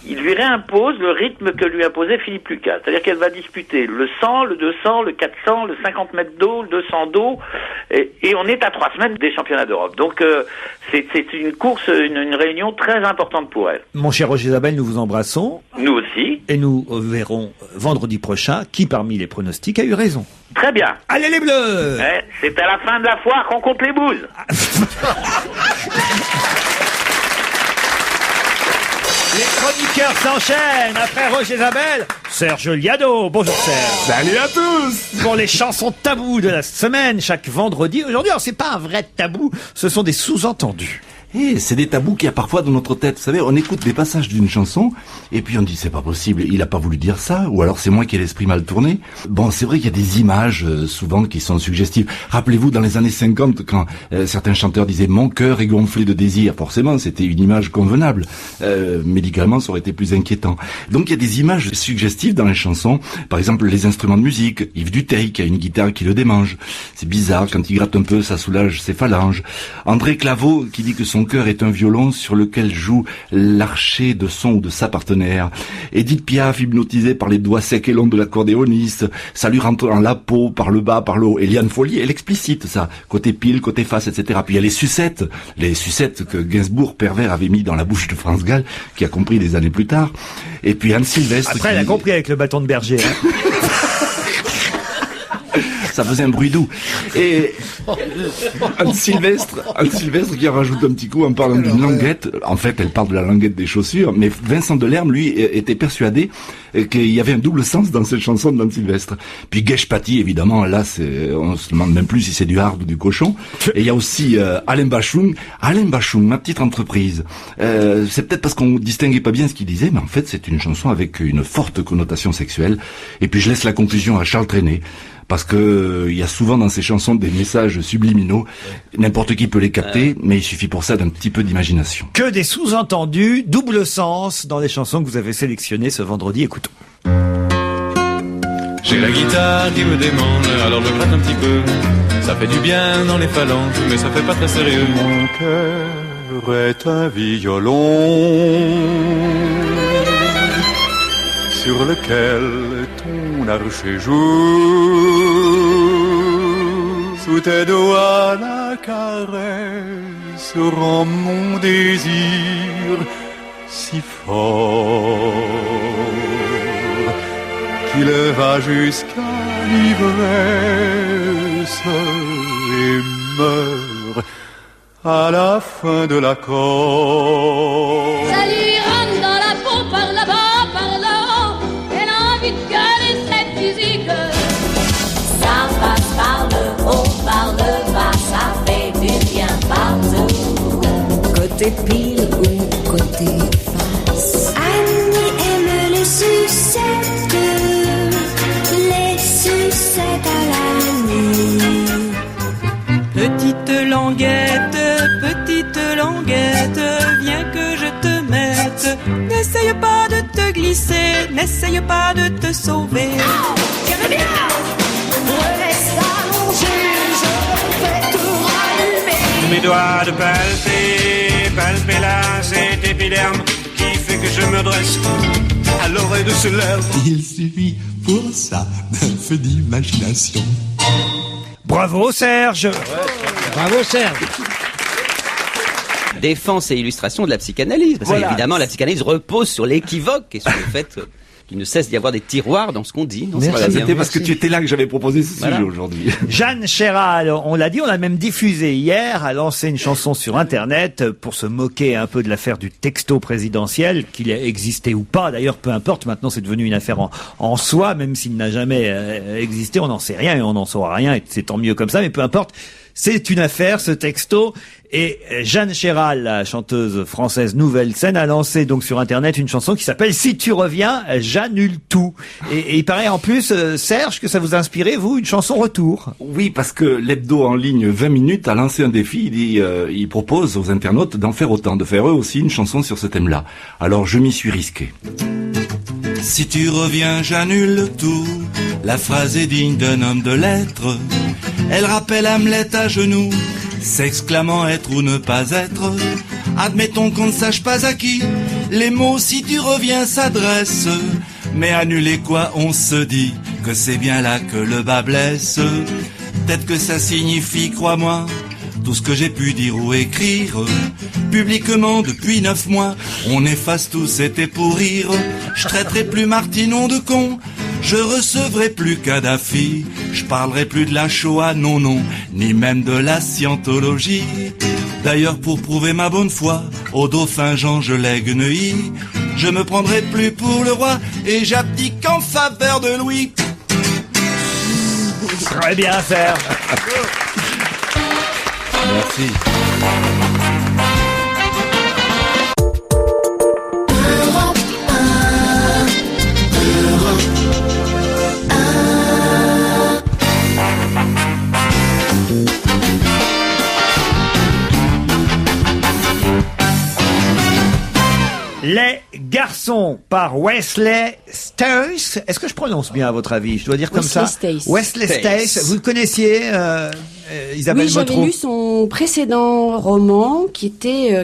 il lui réimpose le rythme que lui imposait Philippe Lucas. C'est-à-dire qu'elle va disputer le 100, le 200, le 400, le 50 mètres d'eau, le 200 d'eau, et on est à 3 semaines des championnats d'Europe. Donc, c'est une course, une réunion très importante pour elle. Mon cher Roger Isabelle, nous vous embrassons. Nous aussi. Et nous verrons vendredi prochain qui parmi les pronostics a eu raison. Très bien. Allez les Bleus! C'est à la fin de la foire qu'on compte les bouses. Les chroniqueurs s'enchaînent après Roger Isabelle. Serge Liado. Bonjour Serge. Salut à tous. Pour les chansons tabous de la semaine, chaque vendredi. Aujourd'hui, alors c'est pas un vrai tabou, ce sont des sous-entendus. Et c'est des tabous qu'il y a parfois dans notre tête. Vous savez, on écoute des passages d'une chanson, et puis on dit c'est pas possible, il a pas voulu dire ça, ou alors c'est moi qui ai l'esprit mal tourné. Bon, c'est vrai qu'il y a des images, souvent, qui sont suggestives. Rappelez-vous, dans les années 50, quand certains chanteurs disaient « Mon cœur est gonflé de désir », forcément, c'était une image convenable. Médicalement, ça aurait été plus inquiétant. Donc, il y a des images suggestives dans les chansons. Par exemple, les instruments de musique. Yves Duteil, qui a une guitare qui le démange. C'est bizarre, quand il gratte un peu, ça soulage ses phalanges. André Claveau, qui dit que son cœur est un violon sur lequel joue l'archet de son ou de sa partenaire. Edith Piaf, hypnotisée par les doigts secs et longs de l'accordéoniste, ça lui rentre dans la peau, par le bas, par le haut. Eliane Follier, elle explicite ça, côté pile, côté face, etc. Puis il y a les sucettes que Gainsbourg, pervers, avait mis dans la bouche de France Gall, qui a compris des années plus tard. Et puis Anne Sylvestre... Après, elle a compris avec le bâton de berger. Ça faisait un bruit doux. Et Anne Sylvestre qui en rajoute un petit coup en parlant d'une languette. En fait, elle parle de la languette des chaussures, mais Vincent Delerme, lui, était persuadé qu'il y avait un double sens dans cette chanson d'Anne Sylvestre. Puis Guèche Paty, évidemment, là, on se demande même plus si c'est du hard ou du cochon. Et il y a aussi Alain Bachung, ma petite entreprise. C'est peut-être parce qu'on distinguait pas bien ce qu'il disait, mais en fait, c'est une chanson avec une forte connotation sexuelle. Et puis je laisse la conclusion à Charles Trenet. Parce que il y a souvent dans ces chansons des messages subliminaux. N'importe qui peut les capter, mais il suffit pour ça d'un petit peu d'imagination. Que des sous-entendus, double sens dans les chansons que vous avez sélectionnées ce vendredi. Écoutons. J'ai la guitare qui me démange, alors je gratte un petit peu. Ça fait du bien dans les phalanges, mais ça fait pas très sérieux. Mon cœur est un violon sur lequel ton archet joue. Sous tes doigts la caresse rend mon désir si fort qu'il va jusqu'à l'ivresse et meurt à la fin de l'accord. Ça lui rentre dans la peau par là-bas, par là-haut, et l'envie de gueuler cette musique. Ça passe par le haut, par le bas, ça fait du bien partout. Côté pile ou côté face. Annie aime les sucettes à la nuit. Petite languette, viens que je te mette. N'essaye pas de te glisser, n'essaye pas de te sauver. J'aime bien. Reste allongé, je fais tout rallumer. Mes doigts de palper là cet épiderme qui fait que je me dresse à l'oreille de ce lèvre. Il suffit pour ça d'un peu d'imagination. Bravo Serge. Bravo Serge. Défense et illustration de la psychanalyse. Parce Voilà. qu'évidemment, la psychanalyse repose sur l'équivoque et sur le fait qu'il ne cesse d'y avoir des tiroirs dans ce qu'on dit. Non, Merci. bien. C'était parce que tu étais là que j'avais proposé ce Voilà. sujet aujourd'hui. Jeanne Chéral, on l'a dit, on l'a même diffusé hier, a lancé une chanson sur Internet pour se moquer un peu de l'affaire du texto présidentiel, qu'il ait existé ou pas. D'ailleurs, peu importe, maintenant c'est devenu une affaire en soi, même s'il n'a jamais existé, on n'en sait rien et on n'en saura rien, et c'est tant mieux comme ça, mais peu importe. C'est une affaire, ce texto. Et Jeanne Chéral, la chanteuse française Nouvelle Scène, a lancé donc sur Internet une chanson qui s'appelle « Si tu reviens, j'annule tout ». Et il paraît en plus, Serge, que ça vous a inspiré, vous, une chanson retour. Oui, parce que l'hebdo en ligne 20 minutes a lancé un défi. Il propose aux internautes d'en faire autant, de faire eux aussi une chanson sur ce thème-là. Alors je m'y suis risqué. Si tu reviens, j'annule tout. La phrase est digne d'un homme de lettres. Elle rappelle Hamlet à genoux, s'exclamant être ou ne pas être. Admettons qu'on ne sache pas à qui les mots si tu reviens s'adressent. Mais annuler quoi, on se dit que c'est bien là que le bas blesse. Peut-être que ça signifie, crois-moi, tout ce que j'ai pu dire ou écrire publiquement depuis 9 mois. On efface tout, c'était pour rire. Je traiterai plus Martinon de con, je recevrai plus Kadhafi. Je parlerai plus de la Shoah, non, non, ni même de la scientologie. D'ailleurs, pour prouver ma bonne foi, au dauphin Jean je lègue Neuilly. Je me prendrai plus pour le roi et j'abdique en faveur de Louis. Très bien, Serge. Merci. Les garçons par Wesley Stace. Est-ce que je prononce bien à votre avis? Je dois dire comme Wesley ça. Stace. Wesley Stace. Vous le connaissiez, Isabelle Oui, j'avais Motro? lu son précédent roman qui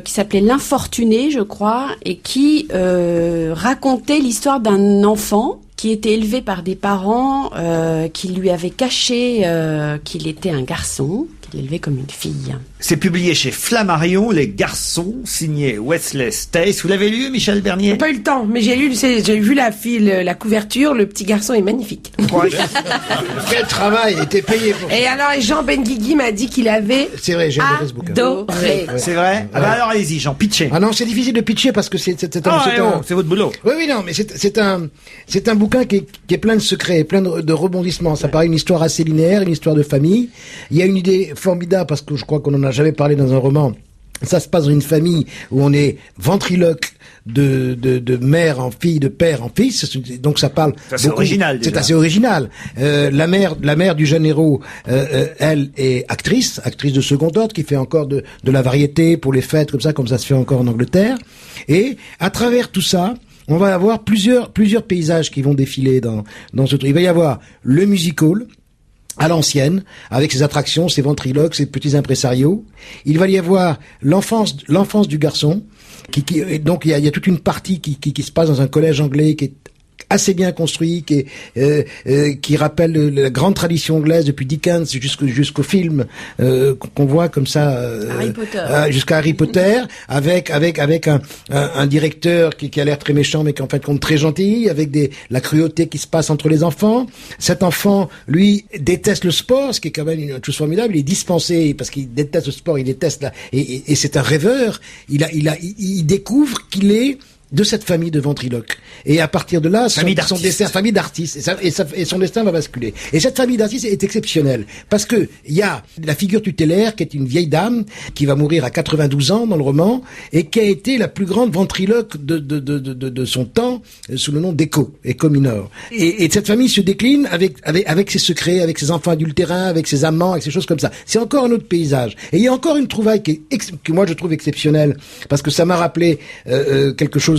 s'appelait L'Infortuné, je crois, et qui racontait l'histoire d'un enfant qui était élevé par des parents qui lui avaient caché qu'il était un garçon, qu'il élevait comme une fille. C'est publié chez Flammarion, Les Garçons, signé Wesley Stace. Vous l'avez lu, Michel Bernier? J'ai pas eu le temps, mais j'ai vu la couverture, le petit garçon est magnifique. Quel travail, était payé pour ça. Et alors, Jean Benguigui m'a dit qu'il avait C'est vrai, j'ai adoré ce bouquin. adoré. C'est vrai? Ah bah alors allez-y, Jean, pitchez. Ah non, c'est difficile de pitcher parce que c'est c'est votre boulot. Oui, non, mais c'est un bouquin qui est plein de secrets, plein de rebondissements. Ça paraît une histoire assez linéaire, une histoire de famille. Il y a une idée formidable parce que je crois qu'on en a jamais parlé dans un roman. Ça se passe dans une famille où on est ventriloque de mère en fille, de père en fils. Donc ça parle. C'est assez original, déjà. C'est assez original. La mère du jeune héros, elle est actrice de second ordre, qui fait encore de la variété pour les fêtes comme ça se fait encore en Angleterre. Et à travers tout ça, on va avoir plusieurs paysages qui vont défiler dans ce truc. Il va y avoir le music-hall à l'ancienne, avec ses attractions, ses ventriloques, ses petits impresarios. Il va y avoir l'enfance du garçon, donc il y a toute une partie qui se passe dans un collège anglais qui est assez bien construit, qui rappelle la grande tradition anglaise depuis Dickens jusqu'au film qu'on voit comme ça Harry Potter. Jusqu'à Harry Potter, avec un directeur qui a l'air très méchant mais qui en fait compte très gentil, avec la cruauté qui se passe entre les enfants. Cet enfant, lui, déteste le sport, ce qui est quand même une chose formidable. Il est dispensé parce qu'il déteste le sport, il déteste et c'est un rêveur. Il découvre qu'il est de cette famille de ventriloques. Et à partir de là, famille d'artistes. Et son destin va basculer. Et cette famille d'artistes est exceptionnelle. Parce que il y a la figure tutélaire qui est une vieille dame qui va mourir à 92 ans dans le roman et qui a été la plus grande ventriloque de son temps sous le nom d'Echo Minor. Et cette famille se décline avec ses secrets, avec ses enfants adultérins, avec ses amants, avec ses choses comme ça. C'est encore un autre paysage. Et il y a encore une trouvaille que moi je trouve exceptionnelle parce que ça m'a rappelé quelque chose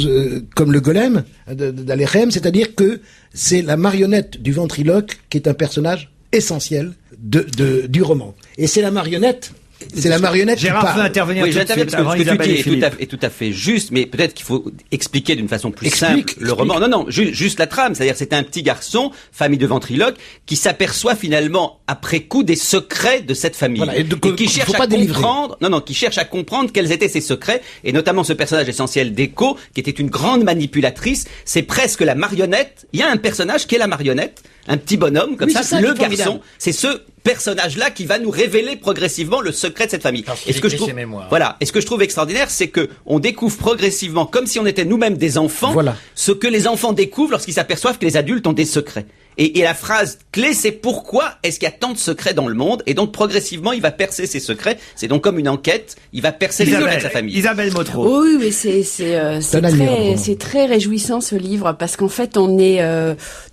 comme le golem d'Alechem, c'est-à-dire que c'est la marionnette du ventriloque qui est un personnage essentiel du roman. Et c'est la marionnette C'est la marionnette qui Gérard parle. veut intervenir Oui, tout de j'interviens suite parce avant que ce que tu Isabelle dis et Philippe. est tout à fait juste, mais peut-être qu'il faut expliquer d'une façon plus Explique. simple le roman. Non, juste la trame. C'est-à-dire, c'est un petit garçon, famille de ventriloques, qui s'aperçoit finalement après coup des secrets de cette famille Voilà, et qui cherche faut pas à délivrer. comprendre. Non, qui cherche à comprendre quels étaient ses secrets, et notamment ce personnage essentiel d'Echo, qui était une grande manipulatrice. C'est presque la marionnette. Il y a un personnage qui est la marionnette, un petit bonhomme comme Oui, ça, c'est ça le qui est formidable. garçon. C'est ce personnage-là qui va nous révéler progressivement le secret de cette famille. Parce qu'il Et ce que je écrit trouve, ses mémoires. voilà. Et ce que je trouve extraordinaire, c'est que on découvre progressivement, comme si on était nous-mêmes des enfants, Voilà. ce que les enfants découvrent lorsqu'ils s'aperçoivent que les adultes ont des secrets. Et la phrase clé, c'est pourquoi est-ce qu'il y a tant de secrets dans le monde? Et donc, progressivement, il va percer ces secrets. C'est donc comme une enquête. Il va percer les secrets de sa famille. Isabelle Motro. Oui, mais c'est très réjouissant ce livre parce qu'en fait on est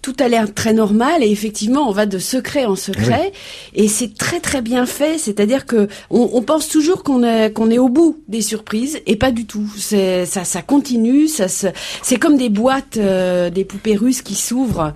tout a l'air très normal et effectivement on va de secret en secret et c'est très très bien fait. C'est-à-dire que on pense toujours qu'on est au bout des surprises et pas du tout. Ça continue. C'est comme des boîtes, des poupées russes qui s'ouvrent.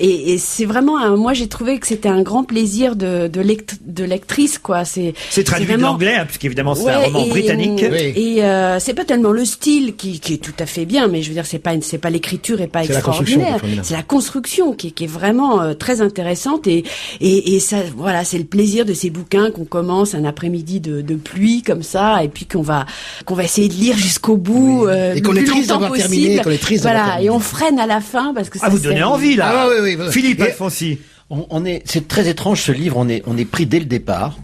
Et c'est vraiment moi j'ai trouvé que c'était un grand plaisir de lectrice quoi. C'est traduit de vraiment l'anglais, hein, puisqu'évidemment c'est un roman britannique. Et c'est pas tellement le style qui est tout à fait bien, mais je veux dire c'est pas l'écriture est pas C'est la construction qui est extraordinaire, formidable. c'est la construction qui est vraiment très intéressante et ça voilà c'est le plaisir de ces bouquins qu'on commence un après-midi de pluie comme ça et puis qu'on va essayer de lire jusqu'au bout Et qu'on le est plus triste longtemps d'avoir possible. terminé, qu'on est triste d'avoir voilà terminé. et on freine à la fin parce que ça Vous donnez sert- envie là. Ah oui, oui. Philippe Et- Alfonsi. C'est très étrange ce livre. On est pris dès le départ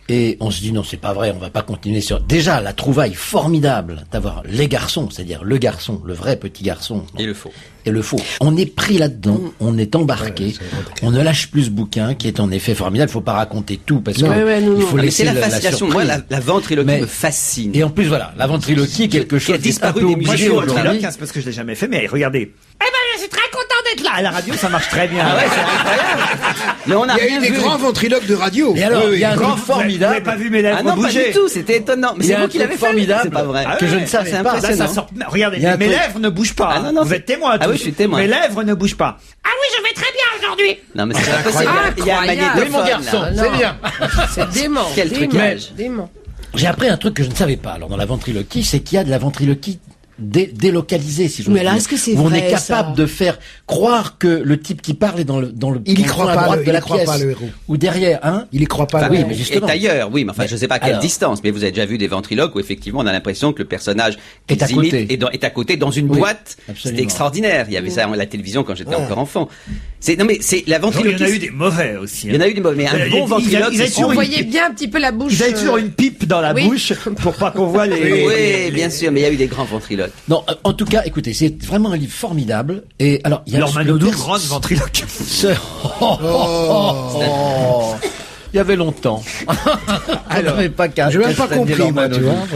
et on se dit non, c'est pas vrai. On va pas continuer sur. Déjà la trouvaille formidable d'avoir les garçons, c'est-à-dire le garçon, le vrai petit garçon Et le faux. et le faux. On est pris là-dedans, on est embarqué, on ne lâche plus ce bouquin qui est en effet formidable. Il faut pas raconter tout parce que il faut Ah, mais laisser c'est la fascination. Moi, surprise. la ventriloquie Mais- me fascine. Et en plus voilà, la ventriloquie est quelque chose a disparu un peu des Moi je obligé suis musées aujourd'hui. ventriloque, c'est parce que je l'ai jamais fait, mais regardez. Eh ben je suis très content d'être là. À la radio ça marche très bien. Ah ouais, c'est incroyable. Mais on a Il y a rien eu des vu. grands ventriloques de radio. Et alors, il y a un Grand- truc Vous n'avez formidable. pas vu mes lèvres Ah non, pas bouger. du tout. C'était étonnant. Mais Il y c'est a vous un qui truc l'avez fait. formidable C'est pas vrai. Ah que je ouais, ne savais c'est pas. Là, ça impressionnant. sort. Regardez, Il y a un mes truc- lèvres ne bougent pas. Ah non, non, vous c'est- êtes témoin. Ah tous. oui, je suis témoin. Mes lèvres ne bougent pas. Non, mais c'est pas possible. Il y a un Incroyable. magnétophone. Oui, mon garçon, là. c'est bien. C'est dément. Quel dément, trucage. dément. J'ai appris un truc que je ne savais pas. Alors dans la ventriloquie, c'est qu'il y a de la ventriloquie délocalisée, si j'ose Mais là, dire. est-ce que c'est Où on vrai, est capable ça de faire croire que le type qui parle est dans le Il y dans croit coin à pas, droite le- de il la y croit pièce, pas, le héros. ou derrière, hein. Il y croit pas. Enfin, oui, le- mais est justement. ailleurs, oui, mais enfin, je sais pas à quelle Alors. distance, mais vous avez déjà vu des ventriloques où effectivement on a l'impression que le personnage Est qu'ils à côté. imitent est à côté dans une Oui, boîte. absolument. C'était extraordinaire. Il y avait ça à la télévision quand j'étais encore enfant. Non mais c'est la Non, il ventriloquie. y en a eu des mauvais aussi. Il y en a eu des mauvais, mais un bon ventriloque. Ils avaient c'est toujours On une- voyait bien un petit peu la bouche. Ils avaient toujours une pipe dans la oui. bouche pour pas qu'on voit les. Oui, bien sûr, mais il y a eu des grands ventriloques. Non, en tout cas, écoutez, c'est vraiment un livre formidable. Et alors, il y a Laure le Manodou, pers- grande ventriloque. Ce- Oh. Il y avait longtemps. Alors, pas qu'à J'ai même pas Castagne compris, moi, tu Manodou. vois,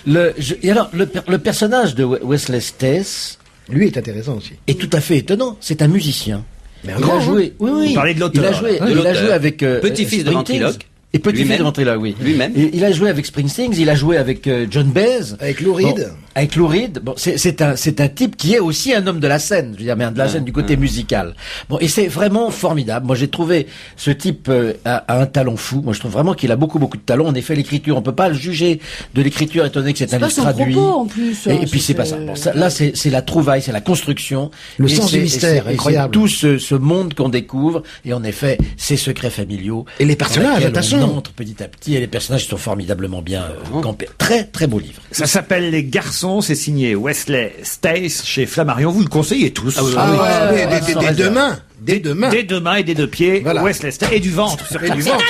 voilà. Et alors, le personnage de Wesley Stace Lui est intéressant aussi. est tout à fait étonnant. C'est un musicien. Mais un Il grand, a joué. Oui, oui. Vous parlez de l'auteur, Il a joué. là. Il a l'auteur. joué avec Petit-fils de Springsteen. ventriloque. Et petit-fils Lui-même. de ventriloque, oui. Lui-même. Et il a joué avec Springsteen. Il a joué avec John Baez. Avec Lou Reed. Bon, avec Lou Reed. Bon, c'est un type qui est aussi un homme de la scène. Je veux dire, mais de la scène du côté musical. Bon, et c'est vraiment formidable. Moi, j'ai trouvé ce type a un talent fou. Moi, je trouve vraiment qu'il a beaucoup de talent. En effet, l'écriture, on peut pas le juger de l'écriture étant donné que c'est un pas livre son traduit. propos, en plus, Et hein, puis c'est pas ça. Bon, là, c'est la trouvaille, c'est la construction. Le Et sens du c'est- mystère, et c'est incroyable. tout ce monde qu'on découvre. Et en effet, ces secrets familiaux. Et les dans personnages, lesquels attention. on entre petit à petit. Et les personnages sont formidablement bien campés. Très, très beau livre. Ça s'appelle Les Garçons, c'est signé Wesley Stace chez Flammarion. Vous le conseillez tous. Ah ouais, dès demain. Dès demain. Des deux mains et des deux pieds. Voilà. Wesley Stace. Et du ventre. surtout. Et du ventre.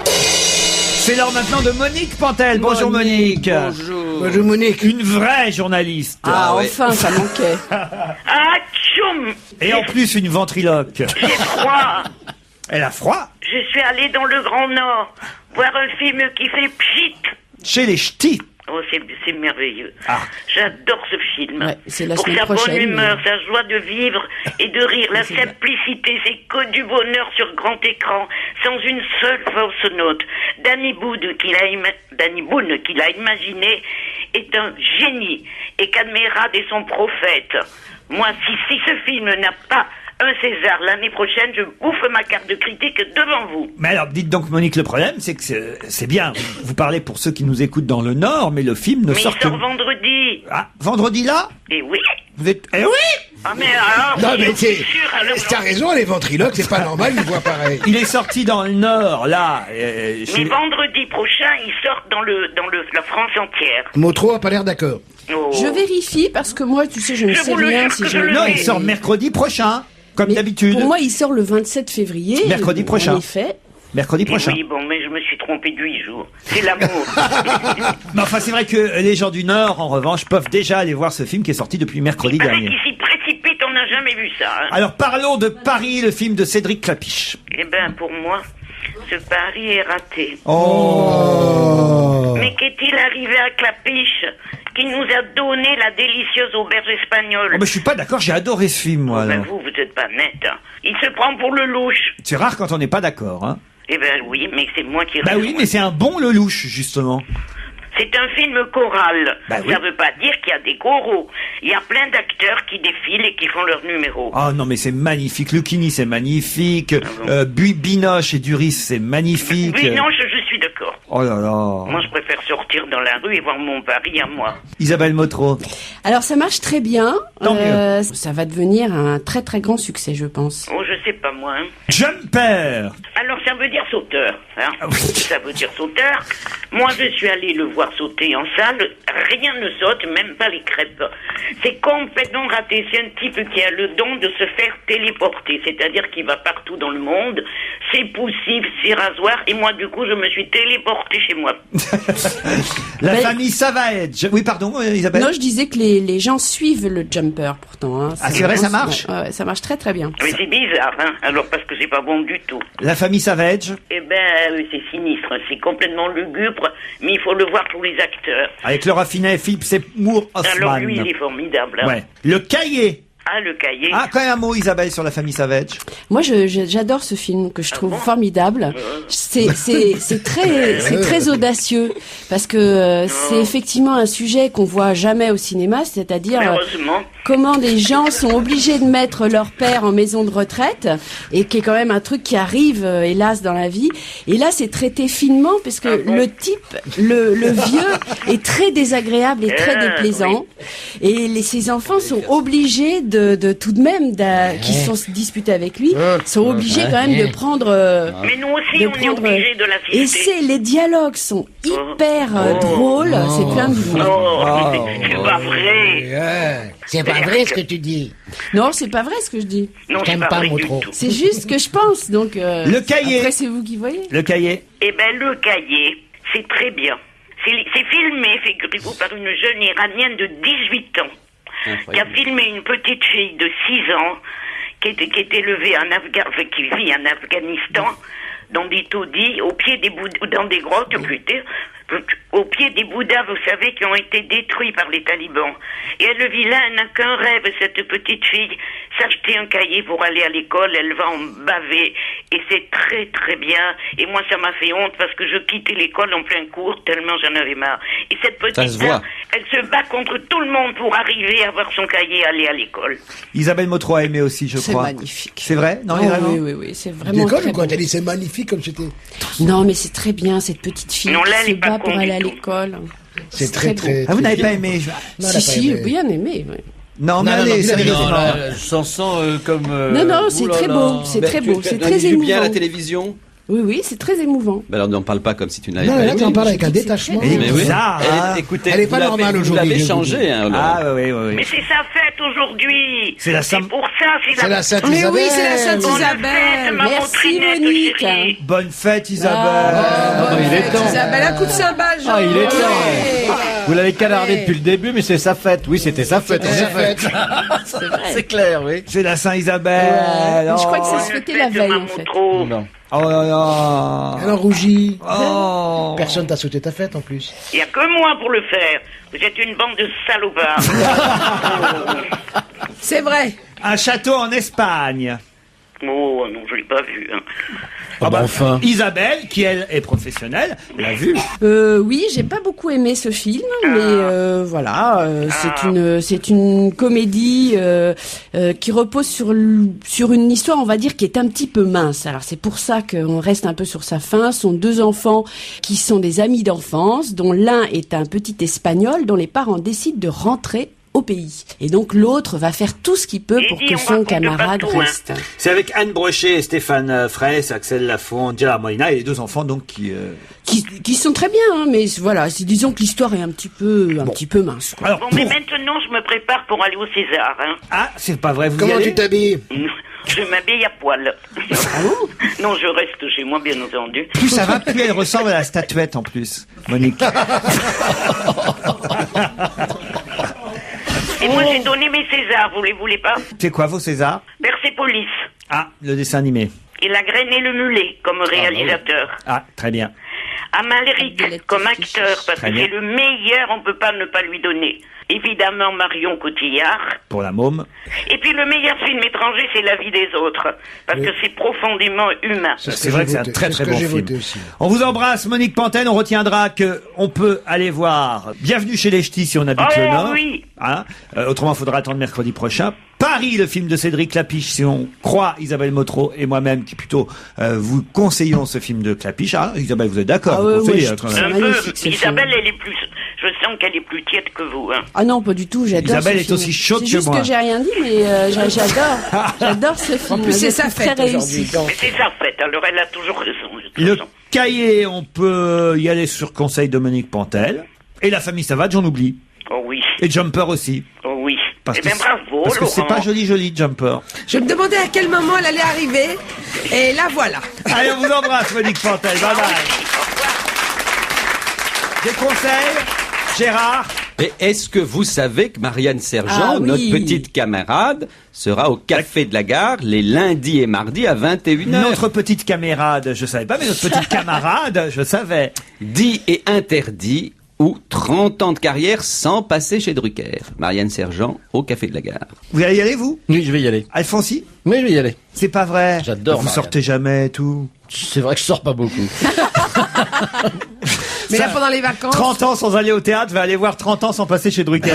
C'est l'heure maintenant de Monique Pantel. Bonjour Monique. Bonjour. Bonjour Monique. Une vraie journaliste. Ah, ouais. enfin, ça manquait. Ah, tchoum, Et en plus une ventriloque. j'ai froid. Elle a froid. Je suis allée dans le Grand Nord voir un film qui fait pchit. Chez les ch'tis. Oh, c'est merveilleux. Ah. J'adore ce film. Ouais, c'est la Pour semaine sa prochaine, bonne humeur, mais- sa joie de vivre et de rire, la simplicité, c'est que du bonheur sur grand écran, sans une seule fausse note. Danny Boone, qu'il a imaginé, est un génie, et qu'Admirad est son prophète. Moi, si ce film n'a pas un César l'année prochaine, je bouffe ma carte de critique devant vous. Mais alors, dites donc, Monique, le problème, c'est que c'est bien. Vous parlez pour ceux qui nous écoutent dans le Nord, mais le film ne Mais sort il que... sort vendredi. Ah, vendredi là? Et oui. Vous êtes... Eh oui! Ah mais alors, Non, mais je suis sûr, alors, t'as raison, les ventriloques, c'est pas normal, ils voient pareil. Il est sorti dans le Nord, là. mais vendredi prochain, il sort dans la France entière. Motro a pas l'air d'accord. Oh. Je vérifie parce que moi, tu sais, je ne sais vous le rien jure si que je je le Non, sais. il sort mercredi prochain, comme Mais d'habitude. Pour moi, il sort le 27 février. Mercredi prochain. En effet. Mercredi Et prochain. oui, bon, mais je me suis trompé de 8 jours. C'est l'amour. Mais enfin, c'est vrai que les gens du Nord, en revanche, peuvent déjà aller voir ce film qui est sorti depuis mercredi Il paraît dernier. qu'il s'y précipite, on n'a jamais vu ça. Hein. Alors, parlons de Paris, le film de Cédric Clapiche. Eh ben, pour moi, ce pari est raté. Oh. Mais qu'est-il arrivé à Clapiche qui nous a donné la délicieuse auberge espagnole? Oh, mais je suis pas d'accord, j'ai adoré ce film, moi. Ben alors. vous êtes pas net. Hein. Il se prend pour le louche. C'est rare quand on n'est pas d'accord, hein. Eh ben oui, mais c'est moi qui Bah raison. oui, mais c'est un bon Lelouch, justement. C'est un film choral. Bah oui. Ça veut pas dire qu'il y a des coraux. Il y a plein d'acteurs qui défilent et qui font leur numéro. Oh non, mais c'est magnifique. Lucchini, c'est magnifique. Binoche et Duris, c'est magnifique. Oui, non, je suis d'accord. Oh là là. Moi, je préfère sortir dans la rue et voir mon pari à moi. Isabelle Motro. Alors, ça marche très bien. Tant mieux. Ça va devenir un très très grand succès, je pense. Oh, je sais pas moi. Hein. Jumper. Alors, ça veut dire sauteur. Hein. Ça veut dire sauteur. Moi, je suis allé le voir sauter en salle. Rien ne saute, même pas les crêpes. C'est complètement raté. C'est un type qui a le don de se faire téléporter. C'est-à-dire qu'il va partout dans le monde. C'est poussif, c'est rasoir. Et moi, du coup, je me suis téléporté chez moi. La Mais- famille Savage. Oui, pardon, Isabelle. Non, je disais que les gens suivent le jumper pourtant. Hein. Ah, c'est vrai, ça marche Ouais, ça marche très très bien. Mais c'est bizarre, hein. Alors, parce que c'est pas bon du tout. La famille Savage. Eh ben, c'est sinistre. C'est complètement lugubre. Mais il faut le voir pour les acteurs. Avec Laura Finet et Philippe Seymour Alors, Hoffman. lui, il est formidable. Hein. Ouais. Le cahier. Ah, le cahier. Ah, quand même un mot, Isabelle, sur la famille Savage. Moi, j'adore ce film que je trouve formidable. C'est très audacieux parce que c'est effectivement un sujet qu'on voit jamais au cinéma, c'est-à-dire Heureusement. comment des gens sont obligés de mettre leur père en maison de retraite et qui est quand même un truc qui arrive hélas dans la vie. Et là, c'est traité finement parce que le type, le vieux est très désagréable et très déplaisant et ses enfants sont obligés de tout de même qui sont disputés avec lui sont obligés quand même de prendre Mais nous aussi, on est obligés de l'assister. et les dialogues sont hyper drôles, c'est plein d'humour. Oh, c'est pas vrai. C'est pas vrai ce que tu dis. Non, c'est pas vrai ce que je dis. Non, c'est pas vrai du tout. C'est juste ce que je pense, donc Le cahier. après c'est vous qui voyez. Le cahier. Eh ben, le cahier, c'est très bien. C'est filmé, figurez-vous, par une jeune Iranienne de 18 ans. Qui a filmé une petite fille de 6 ans qui est élevée qui vit en Afghanistan, dans des taudis, au pied des dans des grottes, au pied des Bouddhas, vous savez, qui ont été détruits par les talibans. Et elle vit là, elle n'a qu'un rêve, cette petite fille, s'acheter un cahier pour aller à l'école, elle va en baver, et c'est très très bien. Et moi, ça m'a fait honte parce que je quittais l'école en plein cours, tellement j'en avais marre. Et cette petite là, elle se bat contre tout le monde pour arriver à avoir son cahier, aller à l'école. Isabelle Motro a aimé aussi, je crois. C'est magnifique. C'est vrai? Non, Oh, vraiment oui, c'est vraiment L'école très ou quoi? bon. T'as dit c'est magnifique comme c'était. Non, mais c'est très bien cette petite fille Non, là, qui elle se est pas bat pour con aller du à tout. l'école. C'est très, très. Ah, vous n'avez très- pas aimé? Non, Si, elle a pas si, aimé. j'ai bien aimé. Oui. Non, mais Non, non, allez, non, sérieusement. là, je s'en sens comme... Non, c'est très beau, c'est très beau, c'est très du bien à la émouvant. télévision. Oui, c'est très émouvant. Ben alors n'en parle pas comme si tu ne l'avais Non, pas là, aimé. tu en parles avec un détachement. Elle est Mais oui. bizarre, hein. Écoutez, Elle est pas vous l'avez- normale vous aujourd'hui, l'avez je vous changé, dis. hein, Laurent. Ah, oui. Mais c'est sa fête aujourd'hui. C'est la C'est Saint- pour ça, C'est la Sainte Mais Isabelle. oui, c'est la Sainte Bonne Isabelle. fête, ma Merci, montrainette Monique. chérie. Bonne fête, Isabelle. il est temps. Isabelle, un coup de cymbale, Jean. Ah, il est temps. Ouais. Vous l'avez canardé depuis le début, mais c'est sa fête. Oui, c'était sa fête. C'était sa fête. C'est clair, oui. C'est la Saint-Isabelle. Mais je crois que Oh. ça se fêtait la veille, en fait. Non. Oh là là. Elle en rougit. Oh. Personne t'a sauté ta fête en plus. Il n'y a que moi pour le faire. Vous êtes une bande de salopards. C'est vrai. Un château en Espagne. Oh non, je l'ai pas vu. Hein. Ah bah, enfin. Isabelle, qui elle est professionnelle, l'a vu. Oui, j'ai pas beaucoup aimé ce film, mais voilà, c'est une comédie qui repose sur une histoire, on va dire, qui est un petit peu mince. Alors c'est pour ça qu'on reste un peu sur sa fin. Ce sont deux enfants qui sont des amis d'enfance, dont l'un est un petit Espagnol, dont les parents décident de rentrer au pays. Et donc l'autre va faire tout ce qu'il peut pour que son camarade reste. C'est avec Anne Brochet, et Stéphane Fraisse, Axel Lafont, Gérard Molina et les deux enfants donc qui sont très bien, hein, mais voilà, disons que l'histoire est un petit peu mince. Quoi. Alors, Bon, mais maintenant, je me prépare pour aller au César. Hein. Ah, c'est pas vrai, vous y Comment allez tu t'habilles? Je m'habille à poil. Non, je reste chez moi, bien entendu. Plus ça va, plus elle ressemble à la statuette en plus, Monique. Et moi, j'ai donné mes Césars, vous les voulez pas? C'est quoi vos Césars? Persépolis. Ah, le dessin animé. Et La Graine et le Mulet, comme réalisateur. Ah, très bien. Amalric, comme acteur, parce Très que bien. c'est le meilleur, on peut pas ne pas lui donner. Évidemment, Marion Cotillard. Pour la môme. Et puis le meilleur film étranger, c'est La vie des autres, parce que c'est profondément humain. C'est vrai que c'est un très très bon film. Aussi. On vous embrasse, Monique Pantene. On retiendra que on peut aller voir Bienvenue chez les Ch'tis si on habite le Nord. Oui. Hein, autrement, il faudra attendre mercredi prochain. Paris, le film de Cédric Clapiche, si on croit Isabelle Motro et moi-même, qui plutôt vous conseillons ce film de Clapiche. Ah, Isabelle, vous êtes d'accord? Vous conseillez, quand même. Un peu. Isabelle, elle est plus. Je sens qu'elle est plus tiède que vous. Hein. Ah non, pas du tout. J'adore. Isabelle ce est film. aussi chaude que moi. C'est juste que j'ai rien dit, mais j'adore ce film. En plus, c'est Je sa trouve fête très réussi. aujourd'hui. Mais c'est sa fête, alors elle a toujours raison. de toute Le façon. cahier, on peut y aller sur conseil de Monique Pantel. Et La famille savate, j'en oublie. Oh oui. Et Jumper aussi. Oh oui. Parce Eh bien, que, bravo, parce que c'est Laurent. pas joli, Jumper. Je me demandais à quel moment elle allait arriver, et là voilà. Allez, on vous embrasse, Monique Pantel. Bye bye. Des conseils, Gérard? Et est-ce que vous savez que Marianne Sergent, Ah oui. notre petite camarade, sera au Café de la Gare les lundis et mardis à 21h? Notre petite camarade, je savais pas, mais notre petite camarade, je savais. Dit et interdit ou 30 ans de carrière sans passer chez Drucker. Marianne Sergent au Café de la Gare. Vous allez y aller, vous? Oui, je vais y aller. Alfonsi? Oui, je vais y aller. C'est pas vrai. J'adore Vous Marianne. sortez jamais et tout. C'est vrai que je sors pas beaucoup. Mais là, pendant les vacances. 30 ans sans aller au théâtre, va aller voir 30 ans sans passer chez Drucker.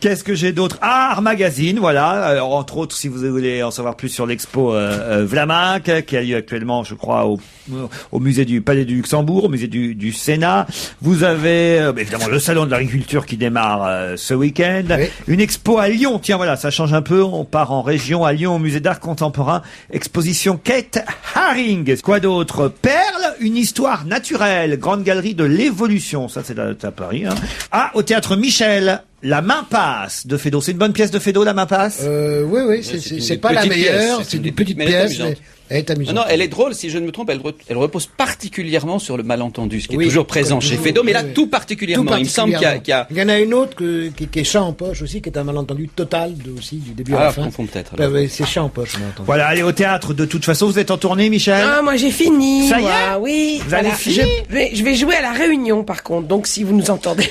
Qu'est-ce que j'ai d'autre? Ah, Art Magazine, voilà. Alors, entre autres, si vous voulez en savoir plus sur l'expo Vlaminck, qui a lieu actuellement, je crois, au musée du Palais du Luxembourg, au musée du Sénat. Vous avez évidemment le salon de l'agriculture qui démarre ce week-end. Oui. Une expo à Lyon. Tiens, voilà, ça change un peu. On part en région à Lyon, au musée d'art contemporain. Exposition Kate Haring. Quoi d'autre? Perle, une histoire naturelle. Grande galerie de l'évolution. Ça, c'est à Paris. Hein. Ah, au théâtre Michel. La main passe de Feydeau. C'est une bonne pièce de Feydeau, La main passe? Oui, c'est c'est une pas la petite pièce, meilleure, c'est c'est une une petite mais elle est pièce, amusante. mais elle est amusante. Non, elle est drôle, si je ne me trompe, elle repose particulièrement sur le malentendu, ce qui est Oui, toujours présent comme chez toujours, Feydeau, mais là, oui, oui. tout particulièrement. Il me semble qu'il y a... Il y en a une autre qui est chat en poche aussi, qui est un malentendu total aussi, du début à la Ah, fin. je confonds peut-être. Bah, alors. ouais, c'est chat en poche, on a entendu. Voilà, allez au théâtre. De toute façon, vous êtes en tournée, Michel? Ah, moi j'ai fini. Ça y est moi, oui. Vous avez fini Je vais jouer à la Réunion par contre. Donc si vous nous entendez.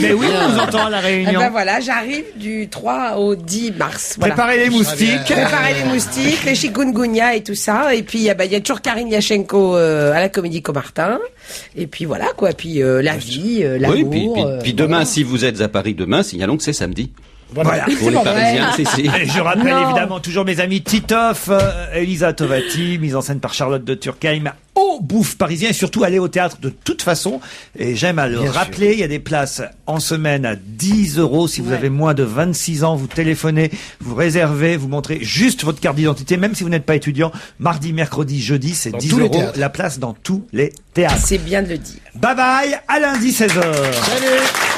Mais oui, on vous entend à la Eh Réunion. ben voilà, j'arrive du 3 au 10 mars. Voilà. Préparez les moustiques. Préparer les moustiques, les chikungunya et tout ça. Et puis il y a toujours Karine Yachenko à la Comédie Comartin. Et puis voilà quoi. Puis la vie, l'amour. Oui, puis demain, voilà. si vous êtes à Paris demain, signalons que c'est samedi. Voilà. Pour les pas Parisiens, vrai. c'est... Et je rappelle Non. évidemment toujours mes amis Titoff, Elisa Tovati, mise en scène par Charlotte de Turckheim, au Bouffe Parisien, et surtout aller au théâtre de toute façon. Et j'aime à le Bien rappeler, il y a des places en semaine à 10 €. Si vous avez moins de 26 ans, vous téléphonez, vous réservez, vous montrez juste votre carte d'identité, même si vous n'êtes pas étudiant. Mardi, mercredi, jeudi, c'est Dans 10 tous les €. théâtres. La place dans tous les théâtres. C'est bien de le dire. Bye bye, à lundi 16h. Salut!